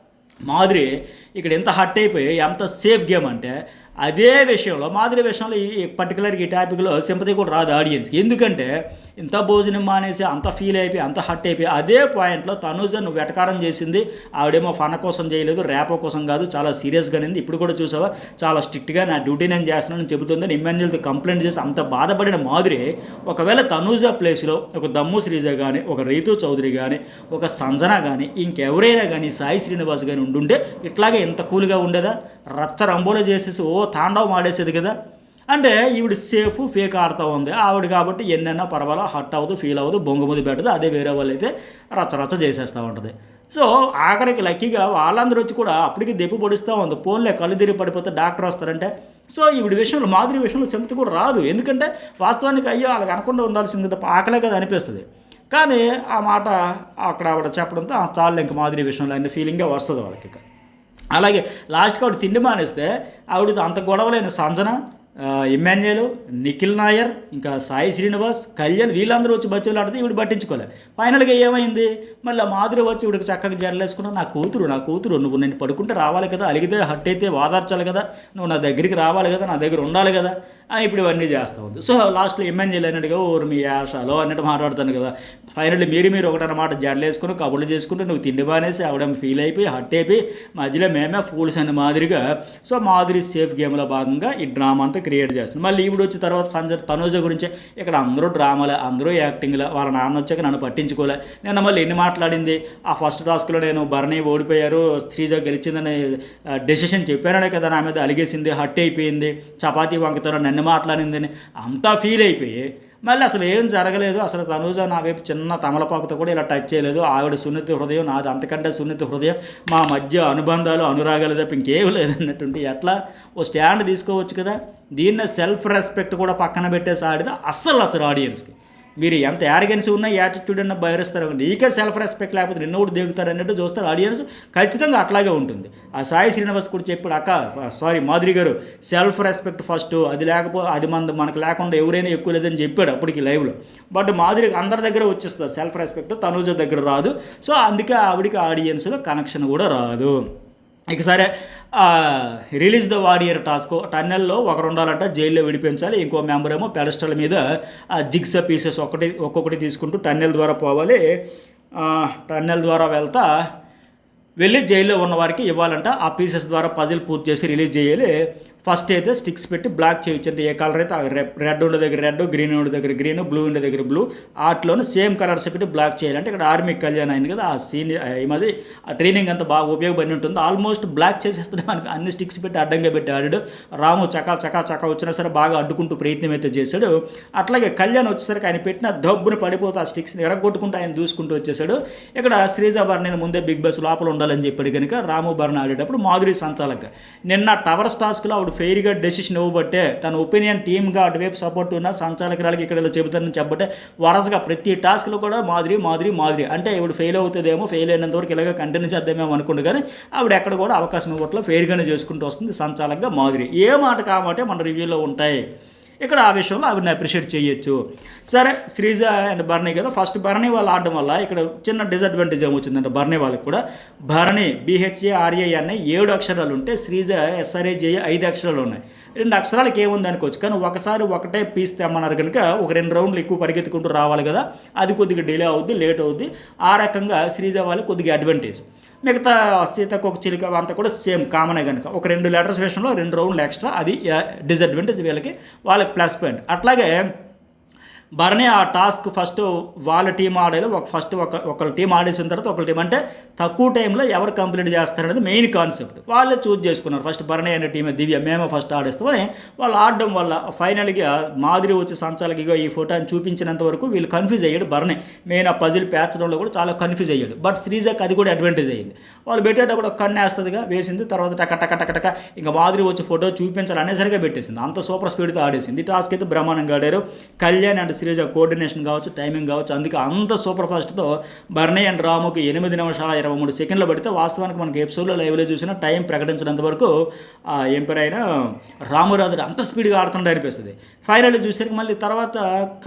మాధురి ఇక్కడ ఎంత హట్ అయిపోయి ఎంత సేఫ్ గేమ్ అంటే అదే విషయంలో మాధురి విషయంలో ఈ పర్టికులర్గా ఈ టాపిక్లో సింపతి కూడా రాదు ఆడియన్స్. ఎందుకంటే ఇంత భోజనం మానేసి అంత ఫీల్ అయిపోయి అంత హట్ అయిపోయి అదే పాయింట్లో తనూజ నువ్వు వెటకారం చేసింది, ఆవిడేమో ఫన్ కోసం చేయలేదు, ర్యాపో కోసం కాదు, చాలా సీరియస్గా నింది. ఇప్పుడు కూడా చూసావా చాలా స్ట్రిక్ట్గా నా డ్యూటీ నేను చేస్తున్నానని చెబుతుందని ఇమ్మాన్యుయల్తో కంప్లైంట్ చేసి అంత బాధపడిన మాధురి ఒకవేళ తనూజ ప్లేస్లో ఒక దమ్ము శ్రీజ కానీ, ఒక రీతు చౌదరి కానీ, ఒక సంజన కానీ, ఇంకెవరైనా కానీ సాయి శ్రీనివాస్ కానీ ఉండుంటే ఇట్లాగే ఎంత కూల్గా ఉండేదా? రచ్చ రంబోలో చేసేసి తాండవం ఆడేసేది కదా. అంటే ఈవిడ సేఫ్ ఫేక్ ఆడుతూ ఉంది ఆవిడ కాబట్టి ఎన్నైనా పర్వాలేదు, హట్ అవ్వదు, ఫీల్ అవ్వదు, బొంగుముది పెట్టదు. అదే వేరే వాళ్ళు అయితే రచ్చ చేసేస్తూ ఉంటుంది. సో ఆఖరికి లక్కీగా వాళ్ళందరూ వచ్చి కూడా అప్పటికి దెబ్బ పొడిస్తూ ఉంది. ఫోన్లే కళ్ళు తిరిగి పడిపోతే డాక్టర్ వస్తారంటే. సో ఈవిడ విషయంలో మాధురి విషయంలో సింపతి కూడా రాదు. ఎందుకంటే వాస్తవానికి అయ్యో వాళ్ళకి అనకుండా ఉండాల్సింది తప్ప ఆకలే కదా అనిపిస్తుంది. కానీ ఆ మాట అక్కడ ఆవిడ చెప్పడంతో చాలు ఇంక మాధురి విషయంలో అనే ఫీలింగే వస్తుంది వాళ్ళకి. అలాగే లాస్ట్కి ఆవిడ తిండి మానేస్తే ఆవిడ అంత గొడవలైన సంజన, ఇమ్మాన్యుయల్, నిఖిల్ నాయర్, ఇంకా సాయి శ్రీనివాస్, కళ్యాణ్ వీళ్ళందరూ వచ్చి బచ్చలు ఆడితే ఇవిడ పట్టించుకోలే. ఫైనల్గా ఏమైంది? మళ్ళీ మాధురి వచ్చి ఇవిడికి చక్కగా జడలేసుకున్నా, నా కూతురు నువ్వు నేను పడుకుంటే రావాలి కదా, అలిగితే హట్ అయితే వాదార్చాలి కదా, నువ్వు నా దగ్గరికి రావాలి కదా, నా దగ్గర ఉండాలి కదా, ఇప్పుడు ఇవన్నీ చేస్తూ ఉంది. సో లాస్ట్లో ఇమ్మాన్యుయల్ అన్నట్టుగా ఓరు మీ యాషాలో అన్నట్టు మాట్లాడుతాను కదా. ఫైనల్లీ మీరు ఒకటన్నమాట జడలేసుకుని కబుర్లు చేసుకుంటే నువ్వు తిండి బానేసి ఆవిడ ఫీల్ అయిపోయి హట్ అయిపోయి మధ్యలో మేమే ఫూల్స్ అనే మాదిరిగా. సో మాధురి సేఫ్ గేమ్లో భాగంగా ఈ డ్రామా అంతా క్రియేట్ చేస్తుంది. మళ్ళీ ఈవిడ వచ్చిన తర్వాత తనూజ గురించి ఇక్కడ అందరూ డ్రామాలే, అందరూ యాక్టింగ్లే, వాళ్ళ నాన్న వచ్చాక నన్ను పట్టించుకోలే. నేను మళ్ళీ ఎన్ని మాట్లాడింది, ఆ ఫస్ట్ టాస్క్లో నేను భరణి ఓడిపోయారు శ్రీజ గెలిచిందని డెసిషన్ చెప్పాననే కదా నా మీద అలిగేసింది, హట్ అయిపోయింది, చపాతీ వంకతో నన్ను మాట్లాడిందని అంతా ఫీల్ అయిపోయి మళ్ళీ అసలు ఏం జరగలేదు, అసలు తనూజ నా వైపు చిన్న తమలపాకుతో కూడా ఇలా టచ్ చేయలేదు, ఆవిడ సున్నిత హృదయం నాది అంతకంటే సున్నిత హృదయం, మా మధ్య అనుబంధాలు అనురాగాలు తప్ప ఇంకేం లేదన్నట్టుండి ఎట్లా ఓ స్టాండ్ తీసుకోవచ్చు కదా. దీన్నే సెల్ఫ్ రెస్పెక్ట్ కూడా పక్కన పెట్టేసి ఆడితే అస్సలు నచ్చరు ఆడియన్స్కి. మీరు ఎంత యారిగెన్సీ ఉన్నా యాటిట్యూడ్ అన్న బయరుస్తారు, నీకే సెల్ఫ్ రెస్పెక్ట్ లేకపోతే నిన్న కూడా దిగుతారు అన్నట్టు చూస్తారు ఆడియన్స్. ఖచ్చితంగా అట్లాగే ఉంటుంది. ఆ సాయి శ్రీనివాస్ కూడా చెప్పాడు, మాధురి గారు సెల్ఫ్ రెస్పెక్ట్ ఫస్ట్, అది లేకపోతే అది మనకు లేకుండా ఎవరైనా ఎక్కువ లేదని చెప్పాడు అప్పటికి లైవ్లో. బట్ మాధురి అందరి దగ్గర వచ్చేస్తుంది సెల్ఫ్ రెస్పెక్ట్, తనూజ దగ్గర రాదు. సో అందుకే ఆవిడికి ఆడియన్స్లో కనెక్షన్ కూడా రాదు. ఇక సరే రిలీజ్ ద వారియర్ టాస్క్, టన్నెల్లో ఒకరు ఉండాలంట, జైల్లో విడిపించాలి, ఇంకో మెంబర్ ఏమో పెడస్టల్ మీద జిగ్సా పీసెస్ ఒక్కొక్కటి తీసుకుంటూ టన్నెల్ ద్వారా పోవాలి. టన్నెల్ ద్వారా వెళ్ళి జైల్లో ఉన్న వారికి ఇవ్వాలంట. ఆ పీసెస్ ద్వారా పజిల్ పూర్తి చేసి రిలీజ్ చేయాలి. ఫస్ట్ అయితే స్టిక్స్ పెట్టి బ్లాక్ చేయొచ్చు. అంటే ఏ కలర్ అయితే రెడ్ ఉండే దగ్గర రెడ్, గ్రీన్ ఉండే దగ్గర గ్రీన్, బ్లూ ఉండే దగ్గర బ్లూ, ఆటలోనే సేమ్ కలర్స్ పెట్టి బ్లాక్ చేయాలంటే ఇక్కడ ఆర్మీ కళ్యాణ్ అయింది కదా, ఆ సీన్ ఏమది ఆ ట్రైనింగ్ అంతా బాగా ఉపయోగపడి ఉంటుంది. ఆల్మోస్ట్ బ్లాక్ చేసేస్తున్నాం మనకి అన్ని స్టిక్స్ పెట్టి అడ్డంగా పెట్టి ఆడాడు. రాము చకా వచ్చినా సరే బాగా అడ్డుకుంటూ ప్రయత్నం అయితే చేశాడు. అట్లాగే కళ్యాణ్ వచ్చేసరికి ఆయన పెట్టిన దబ్బును పడిపోతే ఆ స్టిక్స్ని ఎరగొట్టుకుంటూ ఆయన దూసుకుంటూ వచ్చేసాడు. ఇక్కడ శ్రీజ భరణి ముందే బిగ్ బాస్ లోపల ఉండాలని చెప్పాడు కనుక రాము భరణి ఆడేటప్పుడు మాధురి సంచాలక నిన్న టవర్స్ టాస్క్లో ఆవిడ ఫెయిర్గా డెసిషన్ ఇవ్వబట్టే తన ఒపీనియన్ టీమ్గా అటువైపు సపోర్ట్ ఉన్న సంచాలకురాలకి ఇక్కడ ఇలా చెబుతానని చెప్పబట్టే వరసగా ప్రతి టాస్క్లో కూడా మాధురి అంటే ఆవిడ ఫెయిల్ అవుతుందేమో, ఫెయిల్ అయినంతవరకు ఇలాగ కంటిన్యూ చేద్దామేమో అనుకుంటు, కానీ ఆవిడ ఎక్కడ కూడా అవకాశం ఇవ్వట్లో ఫెయిర్గానే చేసుకుంటూ వస్తుంది సంచాలకుగా మాధురి. ఏ మాట కామాటే మన రివ్యూలో ఉంటాయి. ఇక్కడ ఆ విషయంలో ఆవిడని అప్రిషియేట్ చేయొచ్చు. సరే శ్రీజ అండ్ భరణి కదా, ఫస్ట్ భరణి వాళ్ళు ఆడడం వల్ల ఇక్కడ చిన్న డిసడ్వాంటేజ్ ఏమొచ్చిందంటే భరణి వాళ్ళకి కూడా భరణి BHARANI 7 అక్షరాలు ఉంటే శ్రీజ SRAJE 5 అక్షరాలు ఉన్నాయి. 2 అక్షరాలకి ఏముంది అనుకోవచ్చు, కానీ ఒకటే పీస్ తెమ్మన్నారు కనుక ఒక 2 రౌండ్లు ఎక్కువ పరిగెత్తుకుంటూ రావాలి కదా, అది కొద్దిగా డిలే అవుద్ది, లేట్ అవుద్ది. ఆ రకంగా శ్రీజ వాళ్ళకి కొద్దిగా అడ్వాంటేజ్. మిగతా సీతకొక చిలుక అంతా కూడా సేమ్ కామనే కనుక ఒక 2 లెటర్స్ విషయంలో 2 రౌండ్లు ఎక్స్ట్రా, అది డిసడ్వాంటేజ్ వాళ్ళకి ప్లస్ పాయింట్. అట్లాగే భరణి ఆ టాస్క్ ఫస్ట్ వాళ్ళ టీం ఆడాలి, ఒకళ్ళ టీం ఆడేసిన తర్వాత ఒకళ్ళ టీం అంటే తక్కువ టైంలో ఎవరు కంప్లీట్ చేస్తారనేది మెయిన్ కాన్సెప్ట్. వాళ్ళే చూజ్ చేసుకున్నారు. ఫస్ట్ భరణి అనే టీమే దివ్య మేమే ఫస్ట్ ఆడేస్తామని వాళ్ళు ఆడడం వల్ల ఫైనల్గా మాధురి వచ్చి సంచాలకిగా ఈ ఫోటోని చూపించినంత వరకు వీళ్ళు కన్ఫ్యూజ్ అయ్యాడు. భరణి మెయిన్ ఆ పజిల్ పేర్చడంలో కూడా చాలా కన్ఫ్యూజ్ అయ్యాడు. బట్ శ్రీజాకి అది కూడా అడ్వాంటేజ్ అయ్యింది. వాళ్ళు పెట్టేటప్పుడు కన్ను వేస్తుందిగా వేసింది, తర్వాత టక ఇంకా మాధురి వచ్చి ఫోటో చూపించాలి అనేసరిగా పెట్టేసింది. అంత సూపర్ స్పీడ్తో ఆడేసింది. ఈ టాస్క్ అయితే బ్రహ్మాండంగా ఆడారు. కళ్యాణ్ అండ్ శ్రీజ కోఆర్డినేషన్ కావచ్చు, టైమింగ్ కావచ్చు, అందుకే అంత సూపర్ ఫాస్ట్తో భరణి అండ్ రాముకి 8 నిమిషాల 23 సెకండ్లు పడితే వాస్తవానికి మనకి ఎపిసోడ్లో లైవ్లో చూసినా టైం ప్రకటించినంత వరకు ఏం పేరైనా రామురాజు అంత స్పీడ్గా ఆడుతుండే అనిపిస్తుంది. ఫైనల్ చూసరికి మళ్ళీ తర్వాత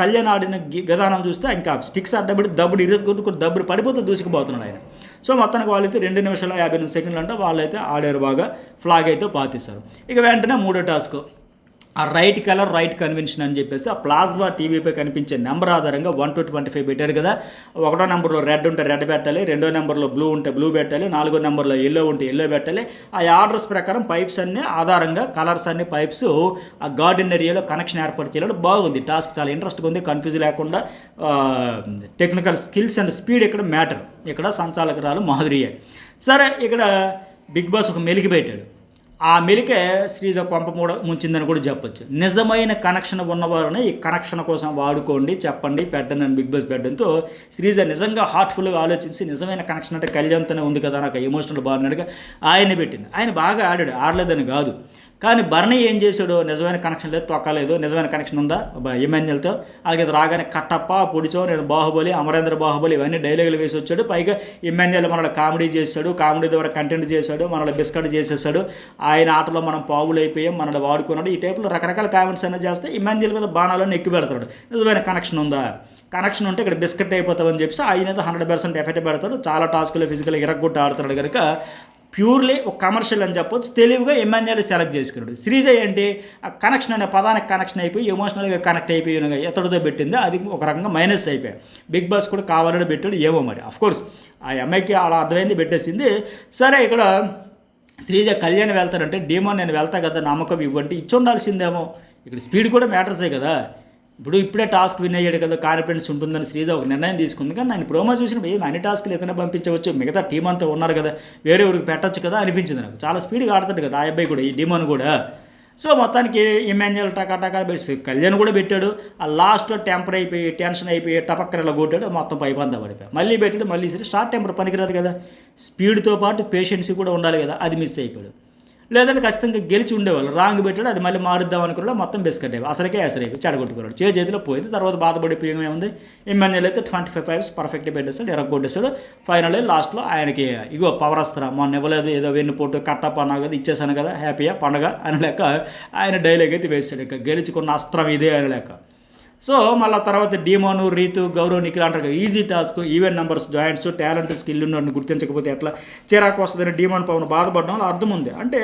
కళ్యాణ్ ఆడిన విధానం చూస్తే ఇంకా స్టిక్స్ అడ్డబడి దబ్బుడు ఇరుక్కుంటూ దబ్బుడు పడిపోతే దూసుకుపోతున్నాడు ఆయన. సో మొత్తానికి వాళ్ళైతే 2 నిమిషాల 58 సెకండ్లు అంటే వాళ్ళైతే ఆడారు బాగా, ఫ్లాగ్ అయితే పాతిస్తారు. ఇక వెంటనే 3వ టాస్క్ ఆ రైట్ కలర్ రైట్ కన్వెన్షన్ అని చెప్పేసి ఆ ప్లాస్మా టీవీపై కనిపించే నెంబర్ ఆధారంగా 1 to 25 పెట్టారు కదా. ఒకటో నెంబర్లో రెడ్ ఉంటే రెడ్ పెట్టాలి, రెండో నెంబర్లో బ్లూ ఉంటే బ్లూ పెట్టాలి, నాలుగో నెంబర్లో ఎల్లో ఉంటే ఎల్లో పెట్టాలి. ఆ ఆర్డర్స్ ప్రకారం పైప్స్ అన్నీ ఆధారంగా కలర్స్ అన్ని పైప్స్ ఆ గార్డెన్ ఏరియాలో కనెక్షన్ ఏర్పాటు చేయడం బాగుంది. టాస్క్ చాలా ఇంట్రెస్ట్గా ఉంది, కన్ఫ్యూజ్ లేకుండా. టెక్నికల్ స్కిల్స్ అండ్ స్పీడ్ ఇక్కడ మ్యాటర్. ఇక్కడ సంచాలకురాలు మాధురియే. సరే, ఇక్కడ బిగ్ బాస్ ఒక మెలికి పెట్టాడు. ఆ మెలికే శ్రీజ కొంప కూడా ముంచిందని కూడా చెప్పొచ్చు. నిజమైన కనెక్షన్ ఉన్నవారని ఈ కనెక్షన్ కోసం వాడుకోండి, చెప్పండి, పెట్టండి అని బిగ్ బాస్ పెట్టడంతో శ్రీజ నిజంగా హార్ట్ఫుల్గా ఆలోచించి నిజమైన కనెక్షన్ అంటే కళ్యాణ్తోనే ఉంది కదా, నాకు ఎమోషనల్ బాగున్నాడుగా ఆయన పెట్టింది. ఆయన బాగా ఆడాడు, ఆడలేదని కాదు. కానీ భరణి ఏం చేశాడు, నిజమైన కనెక్షన్ లేదు, తొక్కలేదు. నిజమైన కనెక్షన్ ఉందా ఇమాన్యుయల్తో? అలాగే రాగానే కట్టప్ప పొడిచో, నేను బాహుబలి, అమరేంద్ర బాహుబలి ఇవన్నీ డైలాగులు వేసి వచ్చాడు. పైగా ఇమాన్యుయల్ మనల్ని కామెడీ చేశాడు, కామెడీ ద్వారా కంటెంట్ చేశాడు, మనల్ని బిస్కట్ చేసేసాడు, ఆయన ఆటలో మనం పావులు అయిపోయాం, మనల్ని వాడుకున్నాడు. ఈ టైప్లో రకరకాల కామెంట్స్ అయినా చేస్తే ఇమాన్యుయల్ మీద బాణాలను ఎక్కి పెడతాడు. నిజమైన కనెక్షన్ ఉందా? కనెక్షన్ ఉంటే ఇక్కడ బిస్కెట్ అయిపోతామని చెప్పి ఆయన 100% ఎఫెక్ట్ పెడతాడు. చాలా టాస్కులు ఫిజికల్ ఇరగొట్టి ఆడుతున్నాడు కనుక ప్యూర్లీ ఒక కమర్షియల్ అని చెప్పొచ్చు. తెలివిగా ఎమ్మెన్యేలు సెలెక్ట్ చేసుకున్నాడు. శ్రీజ ఏంటి, ఆ కనెక్షన్ అనే పదానికి కనెక్షన్ అయిపోయి ఎమోషనల్గా కనెక్ట్ అయిపోయి ఎతడితో పెట్టింది, అది ఒక రకంగా మైనస్ అయిపోయాయి. బిగ్ బాస్ కూడా కావాలని పెట్టాడు, ఏమో మరి. అఫ్కోర్స్ ఆ అమ్మాయికి అలా అర్థమైంది, పెట్టేసింది. సరే, ఇక్కడ శ్రీజ కళ్యాణ్ వెళ్తాడంటే డీమోన్ నేను వెళ్తా కదా నమ్మకం ఇవ్వండి, ఇచ్చి ఉండాల్సిందేమో. ఇక్కడ స్పీడ్ కూడా మ్యాటర్సే కదా. ఇప్పుడే టాస్క్ విన్ అయ్యాడు కదా, కాన్ఫిడెన్స్ ఉంటుందని శ్రీజ ఒక నిర్ణయం తీసుకుంది. కానీ నేను ప్రోమో చూసినప్పుడు అన్ని టాస్క్లు ఏదైనా పంపించవచ్చు, మిగతా టీం అంతా ఉన్నారు కదా, వేరే ఊరికి పెట్టచ్చు కదా అనిపించింది నాకు. చాలా స్పీడ్గా ఆడతాడు కదా ఆ అబ్బాయి కూడా, ఈ డిమోన్ కూడా. సో మొత్తానికి ఇమాన్యుయల్ టకా పెట్టి కళ్యాణ్ కూడా పెట్టాడు. ఆ లాస్ట్లో టెంపర్ అయిపోయి టెన్షన్ అయిపోయి టపక్కరలా కొట్టాడు, మొత్తం పైపందా పడిపోయి మళ్ళీ పెట్టాడు. మళ్ళీ సరే, షార్ట్ టెంపర్ పనికిరాదు కదా, స్పీడ్తో పాటు పేషెన్సీ కూడా ఉండాలి కదా, అది మిస్ అయిపోయాడు. లేదంటే ఖచ్చితంగా గెలిచి ఉండేవాళ్ళు. రాంగ్ పెట్టాడు, అది మళ్ళీ మారుద్దాం అనుకున్నా మొత్తం బిస్కెట్ అయిపోయి అసలుకే ఎసరైపోయి చెడగొట్టుకున్నాడు. చేతిలో పోయింది. తర్వాత బాధపడిపోయి ఏముంది, ఇమాన్యుయల్ అయితే 25 5 పర్ఫెక్ట్గా పెట్టేస్తాడు, ఎరగొట్టేస్తాడు. ఫైనల్ లాస్ట్లో ఆయనకి ఇగో పవర్ వస్తారా, మొన్న ఇవ్వలేదు, ఏదో వెన్నుపోటు కట్టప్ప అన్నా కదా, ఇచ్చేసాను కదా, హ్యాపీగా పండగ అని లెక్క ఆయన డైలాగ్ అయితే వేస్తాడు. ఇక గెలుచుకున్న అస్త్రం ఇదే అని లెక్క. సో మళ్ళీ తర్వాత డీమోను, రీతు, గౌరవ్, నిఖిల్ అంటారు కదా, easy task, even numbers, joints, talent, skill ఉన్నట్టు గుర్తించకపోతే ఎట్లా చిరాకు వస్తుందని డీమోన్ పవన్ బాధపడడం అర్థం ఉంది. అంటే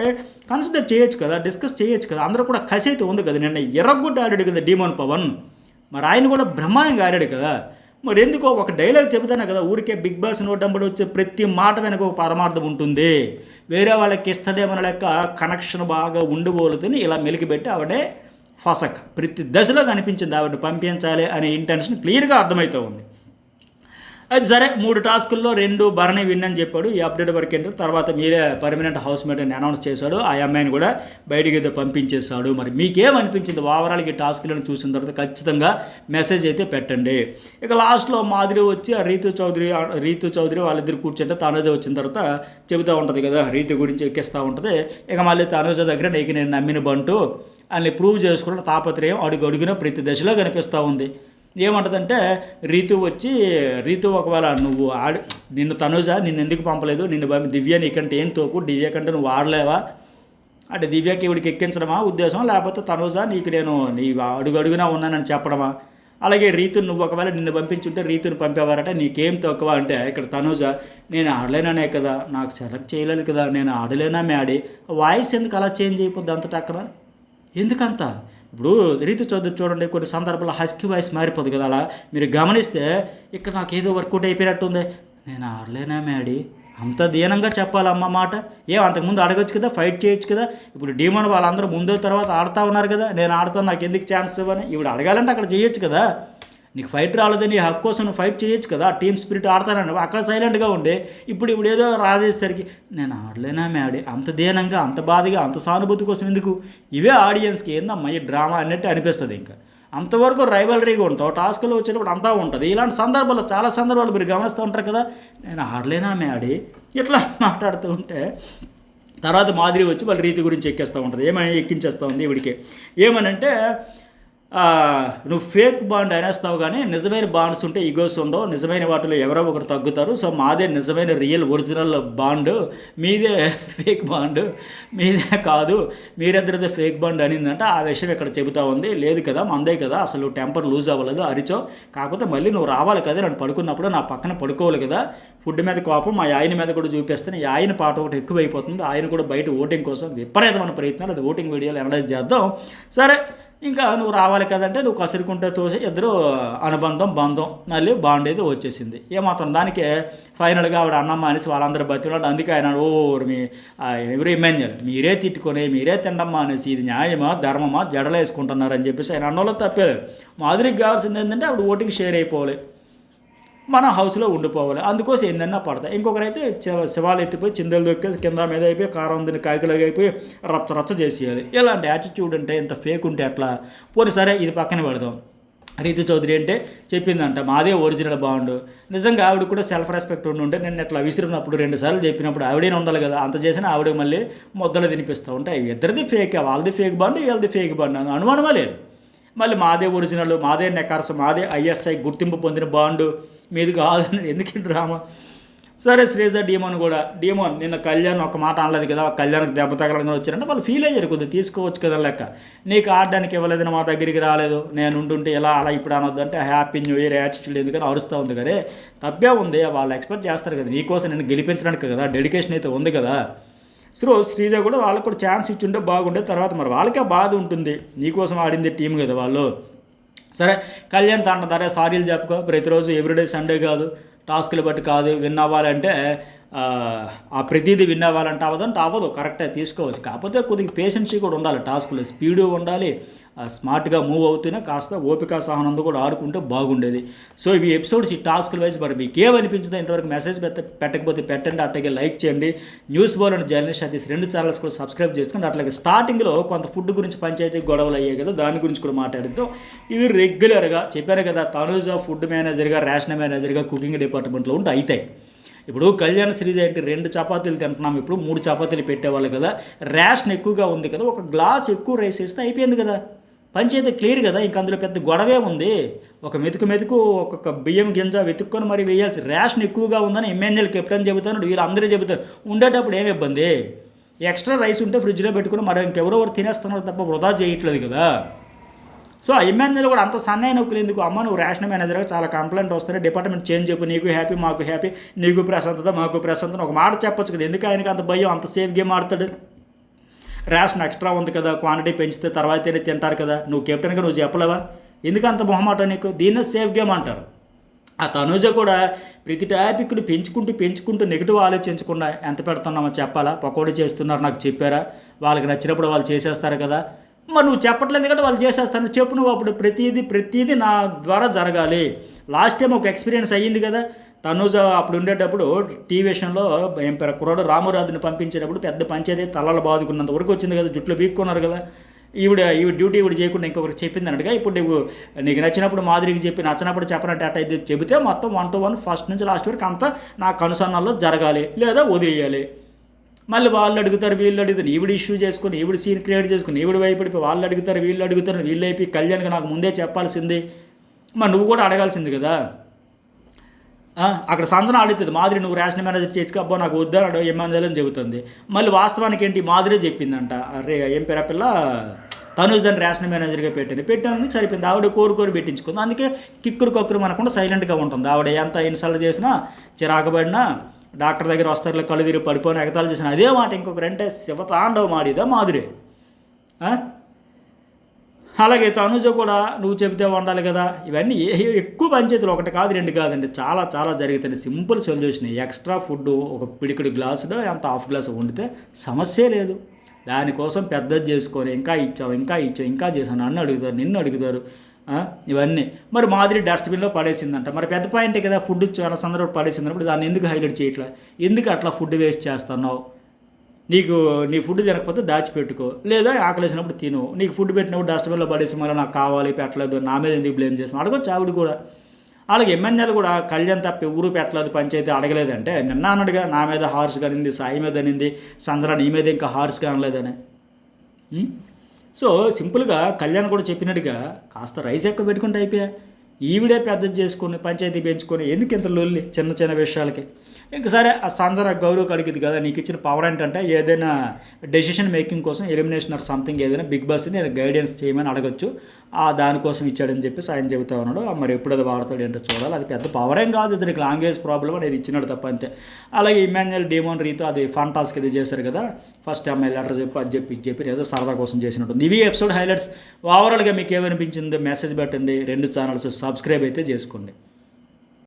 కన్సిడర్ చేయొచ్చు కదా, డిస్కస్ చేయొచ్చు కదా. అందరూ కూడా కసి అయితే ఉంది కదా, నిన్న ఎర్రగొడ్డ ఆడాడు కదా డీమోన్ పవన్, మరి ఆయన కూడా బ్రహ్మాండంగా ఆడాడు కదా. మరి ఎందుకో ఒక డైలాగ్ చెబుతానే కదా, ఊరికే బిగ్ బాస్ నోటంబడి వచ్చే ప్రతి మాట వెనక ఒక పరమార్థం ఉంటుంది. వేరే వాళ్ళకి ఇస్తుందేమో లెక్క కనెక్షన్ బాగా ఉండిపోలుతుంది. ఇలా మెలికిపెట్టి ఆవిడే ఫసక్ ప్రతి దశలో కనిపించింది, ఆవిడని పంపించాలి అనే ఇంటెన్షన్ క్లియర్గా అర్థమవుతూ ఉంది. అది సరే, 3 టాస్కుల్లో 2 భరణి విన్ అని చెప్పాడు. ఈ అప్డేట్ వరకు ఏంటంటే తర్వాత మీరే పర్మనెంట్ హౌస్మేట్ అని అనౌన్స్ చేశాడు. ఆ అమ్మాయిని కూడా బయటికి అయితే పంపించేశాడు. మరి మీకేమనిపించింది ఓవరాల్గా ఈ టాస్కులను చూసిన తర్వాత ఖచ్చితంగా మెసేజ్ అయితే పెట్టండి. ఇక లాస్ట్లో మాధురి వచ్చి ఆ రీతు చౌదరి వాళ్ళిద్దరు కూర్చుంటే తనుజ వచ్చిన తర్వాత చెబుతూ ఉంటుంది కదా, రీతు గురించి ఎక్కిస్తూ ఉంటుంది. ఇక మళ్ళీ తనుజ దగ్గర నీకు నేను నమ్మిన బంటు అని ప్రూవ్ చేసుకున్న తాపత్రయం అడుగున ప్రతి దశలో కనిపిస్తూ ఉంది. ఏమంటుందంటే రీతు ఒకవేళ నువ్వు నిన్ను తనుజ నిన్ను ఎందుకు పంపలేదు, నిన్ను దివ్య నీకంటే ఏం తోపు, దివ్య కంటే నువ్వు ఆడలేవా అంటే దివ్యకి ఇవిడికి ఎక్కించడమా ఉద్దేశం, లేకపోతే తనుజ నీకు నేను నీ అడుగునా ఉన్నానని చెప్పడమా? అలాగే రీతుని నువ్వు ఒకవేళ నిన్ను పంపించుంటే రీతుని పంపేవారట, నీకేం తక్కువ అంటే ఇక్కడ తనుజ నేను ఆడలేననే కదా, నాకు సెలెక్ట్ చేయలేదు కదా, నేను ఆడలేనా ఆడి వాయిస్ ఎందుకు అలా చేంజ్ అయిపోద్ది అంత టక్కన ఎందుకంత? ఇప్పుడు రీతు చౌదరి చూడండి, కొన్ని సందర్భాల్లో హస్కీ వాయిస్ మారిపోదు కదా, అలా మీరు గమనిస్తే ఇక్కడ నాకు ఏదో వర్కౌట్ అయిపోయినట్టుంది, నేను ఆడలేనా ఆడి అంత దీనంగా చెప్పాలమ్మ మాట. అంతకుముందు అడగచ్చు కదా, ఫైట్ చేయొచ్చు కదా. ఇప్పుడు డీమోన్ వాళ్ళందరూ ముందు తర్వాత ఆడుతూ ఉన్నారు కదా, నేను ఆడతాను నాకు ఎందుకు ఛాన్స్ ఇవ్వని ఇప్పుడు అడగాలంటే అక్కడ చేయొచ్చు కదా. నీకు ఫైట్ రాలేదని హక్కు కోసం నువ్వు ఫైట్ చేయొచ్చు కదా, టీమ్ స్పిరిట్ ఆడతానని అక్కడ సైలెంట్గా ఉండే. ఇప్పుడు ఏదో రాజేసరికి నేను ఆడలేనా ఆడి అంత దీనంగా, అంత బాధగా, అంత సానుభూతి కోసం ఎందుకు? ఇవే ఆడియన్స్కి ఏందమ్మా ఈ డ్రామా అన్నట్టు అనిపిస్తుంది. ఇంకా అంతవరకు రైవలరీగా ఉంటావు, టాస్క్లో వచ్చేటప్పుడు అంతా ఉంటుంది. ఇలాంటి సందర్భాల్లో చాలా సందర్భాలు మీరు గమనిస్తూ ఉంటారు కదా, నేను ఆడలేనా ఆడి ఇట్లా మాట్లాడుతూ ఉంటే తర్వాత మాధురి వచ్చి వాళ్ళ రీతి గురించి ఎక్కేస్తూ ఉంటుంది. ఎక్కించేస్తూ ఉంది ఇవిడికి. ఏమనంటే నువ్వు ఫేక్ బాండ్ అనేస్తావు కానీ నిజమైన బాండ్స్ ఉంటే ఈగోస్ ఉండవు, నిజమైన వాటిలో ఎవరో ఒకరు తగ్గుతారు. సో మాదే నిజమైన రియల్ ఒరిజినల్ బాండ్, మీదే ఫేక్ బాండ్, మీదే కాదు, మీరిద్దరిదే ఫేక్ బాండ్ అనిందంటే ఆ విషయం ఇక్కడ చెబుతా ఉంది. లేదు కదా, మందే కదా, అసలు టెంపర్ లూజ్ అవ్వలేదు, అరిచో. కాకపోతే మళ్ళీ నువ్వు రావాలి కదా, నన్ను పడుకున్నప్పుడు నా పక్కన పడుకోవాలి కదా. ఫుడ్ మీద కోపం మా ఆయన మీద కూడా చూపిస్తాను. ఈ ఆయన పాట ఒకటి ఎక్కువైపోతుంది. ఆయన కూడా బయట ఓటింగ్ కోసం విపరీతమైన ప్రయత్నాలు, అది ఓటింగ్ వీడియోలు అనలైజ్ చేద్దాం. సరే, ఇంకా నువ్వు రావాలి కదంటే నువ్వు కసురుకుంటే తోసి ఇద్దరు అనుబంధం బంధం మళ్ళీ బాండ్ అయితే వచ్చేసింది. ఏమాత్రం దానికే ఫైనల్గా ఆవిడ అన్నమ్మ అనేసి వాళ్ళందరూ బతిలాడు. అందుకే ఆయన మీ ఎవరు ఇమాన్యుయల్ మీరే తిట్టుకొని మీరే తిండమ్మా అనేసి ఇది న్యాయమా ధర్మమా జడలు వేసుకుంటున్నారని చెప్పేసి ఆయన అన్నోళ్ళు తప్పేలేదు. మాధురికి కావాల్సింది ఏంటంటే ఆవిడ ఓటింగ్ షేర్ అయిపోవాలి, మన హౌస్లో ఉండిపోవాలి, అందుకోసం ఏందన్నా పడతాయి. ఇంకొకరైతే శివాలు ఎత్తిపోయి చిందలు దొక్కి కింద మీద అయిపోయి కారం దిని కాయకులుగా అయిపోయి రచ్చ చేసేయాలి. ఇలాంటి యాటిట్యూడ్ అంటే ఇంత ఫేక్ ఉంటే అట్లా. పోనీ సరే, ఇది పక్కన పెడదాం. రీతు చౌదరి అంటే చెప్పిందంట మాదే ఒరిజినల్ బాండ్. నిజంగా ఆవిడ కూడా సెల్ఫ్ రెస్పెక్ట్ ఉంటే నేను ఇట్లా విసిరినప్పుడు 2 సార్లు చెప్పినప్పుడు ఆవిడేనే ఉండాలి కదా. అంత చేసినా ఆవిడ మళ్ళీ ముద్దలు తినిపిస్తూ ఉంటాయి. ఇద్దరిది ఫేక్, వాళ్ళది ఫేక్ బాండ్, వీళ్ళది ఫేక్ బాండ్, అనుమానమా లేదు. మళ్ళీ మాదే ఒరిజినల్, మాదే నెకార్స్, మాదే ఐఎస్ఐ గుర్తింపు పొందిన బాండు మీది కాదని ఎందుకు డ్రామా. సరే, శ్రీజ డీమోన్ కూడా నిన్న కళ్యాణ్ ఒక మాట అనలేదు కదా, కళ్యాణ్కి దెబ్బ తగలంగా వచ్చారంటే వాళ్ళు ఫీల్ అయ్యారు, కొద్దిగా తీసుకోవచ్చు కదా లెక్క. నీకు ఆడడానికి ఇవ్వలేదని మా దగ్గరికి రాలేదు, నేను ఉంటుంటే ఇలా అలా ఇప్పుడు అనొద్దు అంటే హ్యాపీ న్యూ ఇయర్ యాటిట్యూడ్ ఎందుకని అరుస్తూ ఉంది కదా. తప్పే ఉంది, వాళ్ళు ఎక్స్పెక్ట్ చేస్తారు కదా నీకోసం నేను గెలిపించడానికి కదా, డెడికేషన్ అయితే ఉంది కదా. సో శ్రీజ కూడా వాళ్ళకు కూడా ఛాన్స్ ఇచ్చుంటే బాగుండే. తర్వాత మరి వాళ్ళకే బాధ ఉంటుంది, నీకోసం ఆడింది టీం కదా వాళ్ళు. సరే, కళ్యాణ్ అంటారే సారీలు చెప్పుకో, ప్రతిరోజు ఎవ్రీడే సండే కాదు, టాస్కులు బట్టి కాదు, విన్ అవ్వాలంటే ఆ ప్రతిదీ విన్ అవ్వాలంటే అవ్వదంటే అవ్వదు, కరెక్టే తీసుకోవచ్చు. కాకపోతే కొద్దిగా పేషెన్సీ కూడా ఉండాలి, టాస్కులు స్పీడు ఉండాలి, స్మార్ట్గా మూవ్ అవుతూనే కాస్త ఓపిక సహనంతో కూడా ఆడుకుంటే బాగుండేది. సో ఇవి ఎపిసోడ్స్ ఈ టాస్కుల వైజ్ మరి మీకు ఏమనిపించిందో ఇంతవరకు మెసేజ్ పెట్టకపోతే పెట్టండి, అట్లాగే లైక్ చేయండి. న్యూస్ బోల్ అండ్ జర్నలిస్ట్ అది 2 ఛానల్స్ కూడా సబ్స్క్రైబ్ చేసుకోండి. అట్లాగే స్టార్టింగ్లో కొంత ఫుడ్ గురించి పంచాయతీ గొడవలు అయ్యాయి కదా, దాని గురించి కూడా మాట్లాడిద్దాం. ఇది రెగ్యులర్గా చెప్పాను కదా, తనూజ ఫుడ్ మేనేజర్గా, రేషన్ మేనేజర్గా, కుకింగ్ డిపార్ట్మెంట్లో ఉంటే అవుతాయి. ఇప్పుడు కళ్యాణ్ శ్రీజ ఏంటి 2 చపాతీలు తింటున్నాం, ఇప్పుడు 3 చపాతీలు పెట్టేవాళ్ళు కదా, రేషన్ ఎక్కువగా ఉంది కదా, ఒక గ్లాస్ ఎక్కువ రైస్ వేస్తే అయిపోయింది కదా, పంచాయతీ క్లియర్ కదా. ఇంక అందులో పెద్ద గొడవే ఉంది. ఒక మెతుకు ఒక్కొక్క బియ్యం గింజ వెతుక్కొని మరి వేయాల్సి. రేషన్ ఎక్కువగా ఉందని ఎమ్మెల్యేలకు ఎప్పుడైనా చెబుతాను, వీళ్ళు అందరూ చెబుతారు. ఉండేటప్పుడు ఏమి ఇబ్బంది, ఎక్స్ట్రా రైస్ ఉంటే ఫ్రిడ్జ్లో పెట్టుకుని మరి ఇంకెవరో తినేస్తున్నారు తప్ప వృధా చేయట్లేదు కదా. సో ఆ ఎమ్మెల్యేలు కూడా అంత సన్నైన నొక్కులు ఎందుకు, అమ్మ నువ్వు రేషన్ మేనేజర్గా చాలా కంప్లైంట్ వస్తున్నాయి, డిపార్ట్మెంట్ చేంజ్ చెప్పు, నీకు హ్యాపీ మాకు హ్యాపీ, నీకు ప్రశాంతత మాకు ప్రశాంతత ఒక మాట చెప్పొచ్చు కదా. ఎందుకు ఆయనకి అంత భయం, అంత సేఫ్ గేమ్ ఆడతాడు. రేషన్ ఎక్స్ట్రా ఉంది కదా, క్వాంటిటీ పెంచితే తర్వాతనే తింటారు కదా, నువ్వు కెప్టెన్గా నువ్వు చెప్పలేవా, ఎందుకు అంత మొహమాట నీకు, దీన్నే సేఫ్ గేమ్ అంటారు. ఆ తనూజ కూడా ప్రతి టాపిక్ని పెంచుకుంటూ నెగిటివ్ ఆలోచించకుండా ఎంత పెడుతున్నామో చెప్పాలా. పకోడీ చేస్తున్నారు నాకు చెప్పారా, వాళ్ళకి నచ్చినప్పుడు వాళ్ళు చేసేస్తారు కదా, మరి నువ్వు చెప్పట్లేదు ఎందుకంటే వాళ్ళు చేసేస్తాను చెప్పు. నువ్వు అప్పుడు ప్రతిదీ నా ద్వారా జరగాలి. లాస్ట్ టైం ఒక ఎక్స్పీరియన్స్ అయ్యింది కదా, తనూజ అప్పుడు ఉండేటప్పుడు టీవీషన్లో ఏం పేరు కుర్రాడు రామురాజుని పంపించేటప్పుడు పెద్ద పంచాయతీ తలలు బాదుకున్నంత వరకు వచ్చింది కదా, జుట్లు వీక్కున్నారు కదా. ఈవిడ డ్యూటీ చేయకుండా ఇంకొకరికి చెప్పింది అన్నట్టుగా ఇప్పుడు నీకు నచ్చినప్పుడు మాధురికి చెప్పి నచ్చినప్పుడు చెప్పనంటే అట్ట అయితే చెబితే మొత్తం 1 to 1 ఫస్ట్ నుంచి లాస్ట్ వరకు అంతా నా కనుసన్నల్లో జరగాలి, లేదా వదిలేయాలి. మళ్ళీ వాళ్ళు అడుగుతారు వీళ్ళు అడుగుతారు, ఈవిడ ఇష్యూ చేసుకుని ఈవిడ సీన్ క్రియేట్ చేసుకుని ఈవిడ భయపడిపోయి వాళ్ళు అడుగుతారు వీళ్ళు అడుగుతారు, వీళ్ళు అయిపోయి కళ్యాణ్కి నాకు ముందే చెప్పాల్సింది, మరి నువ్వు కూడా అడగాల్సింది కదా. అక్కడ సంజన అడుగుతుంది మాధురి నువ్వు రేషన్ మేనేజర్ చేసుకో, అబ్బా నాకు వద్దన్నాడు ఏమని చెబుతుంది. మళ్ళీ వాస్తవానికి ఏంటి మాధురే చెప్పిందంట, అరే ఏం పేరు పిల్ల తనూజని రేషన్ మేనేజర్గా పెట్టానికి సరిపోయింది. ఆవిడ కోరు పెట్టించుకుంది. అందుకే కిక్కురు మనకుండా సైలెంట్గా ఉంటుంది. ఆవిడ ఎంత ఇన్సల్ట్ చేసినా చిరాకబడినా డాక్టర్ దగ్గర వస్తారు కళ్ళు తిరిగి పడిపోయిన ఎగతాలు చేసిన అదే మాట ఇంకొకరంటే శివతాండవ మాడిదా మాధురి. అలాగే తనుజ కూడా నువ్వు చెబితే ఉండాలి కదా. ఇవన్నీ ఎక్కువ పంచాయతీలు 1 కాదు 2 కాదండి, చాలా జరుగుతుంది. సింపుల్ సొల్యూషన్, ఎక్స్ట్రా ఫుడ్ ఒక పిడికిడి గ్లాసులో ఎంత హాఫ్ గ్లాసు వండితే సమస్య లేదు. దానికోసం పెద్దది చేసుకొని ఇంకా ఇచ్చావు ఇంకా చేశాను నన్ను అడుగుతారు నిన్ను అడుగుతారు. ఇవన్నీ మరి మాదిరి డస్ట్బిన్లో పడేసిందంట. మరి పెద్ద పాయింటే కదా, ఫుడ్ చాలా సందర్భం పడేసిందన్నప్పుడు దాన్ని ఎందుకు హైలైట్ చేయట్లా, ఎందుకు అట్లా ఫుడ్ వేస్ట్ చేస్తున్నావు. నీ ఫుడ్ తినకపోతే దాచిపెట్టుకో, లేదా ఆకలేసినప్పుడు తిను. నీకు ఫుడ్ పెట్టినప్పుడు డస్ట్బిన్లో పడేసి మళ్ళీ నాకు కావాలి పెట్టలేదు నా మీద ఎందుకు బ్లేమ్ చేస్తాను అడగొచ్చు ఆవిడ కూడా. అలాగే ఎమ్మెల్యేలు కూడా కళ్యాణ్ తప్ప ఎవరు పెట్టలేదు పంచాయతీ అడగలేదంటే నిన్న అన్నట్టుగా నా మీద హార్స్గా అనింది, సాయి మీద అనింది, సంద్ర నీ మీద ఇంకా హార్స్గా అనలేదని. సో సింపుల్గా కళ్యాణ్ కూడా చెప్పినట్టుగా కాస్త రైస్ ఎక్కువ పెట్టుకుంటే అయిపోయా, ఈవిడే పెద్దది చేసుకుని పంచాయతీ పెంచుకొని ఎందుకు ఇంత లొల్లి చిన్న చిన్న విషయాలకి. ఇంక సరే ఆ సంజన గౌరవ్ అడిగింది కదా, నీకు ఇచ్చిన పవర్ ఏంటంటే ఏదైనా డెసిషన్ మేకింగ్ కోసం ఎలిమినేషన్ ఆర్ సంథింగ్ ఏదైనా బిగ్ బాస్ని నేను గైడెన్స్ చేయమని అడగచ్చు, దానికోసం ఇచ్చాడని చెప్పేసి ఆయన చెబుతా ఉన్నాడు. మరి ఎప్పుడు అది వాడతాడు ఏంటో చూడాలి. అది పెద్ద పవర్ ఏం కాదు, ఇతనికి లాంగ్వేజ్ ప్రాబ్లం అనేది ఇచ్చినాడు తప్ప అంతే. అలాగే ఇమాన్యుయల్ డేమోన్ రీతో అది ఫన్ టాస్క్ ఇది చేశారు కదా, ఫస్ట్ అమ్మాయి లెటర్ చెప్పి అది చెప్పి ఇది చెప్పి ఏదో సరదా కోసం చేసినట్టు. ఇవి ఎపిసోడ్ హైలైట్స్. ఓవరాల్గా మీకు ఏమనిపించిందో మెసేజ్ పెట్టండి. 2 ఛానల్స్ సబ్స్క్రైబ్ అయితే చేసుకోండి.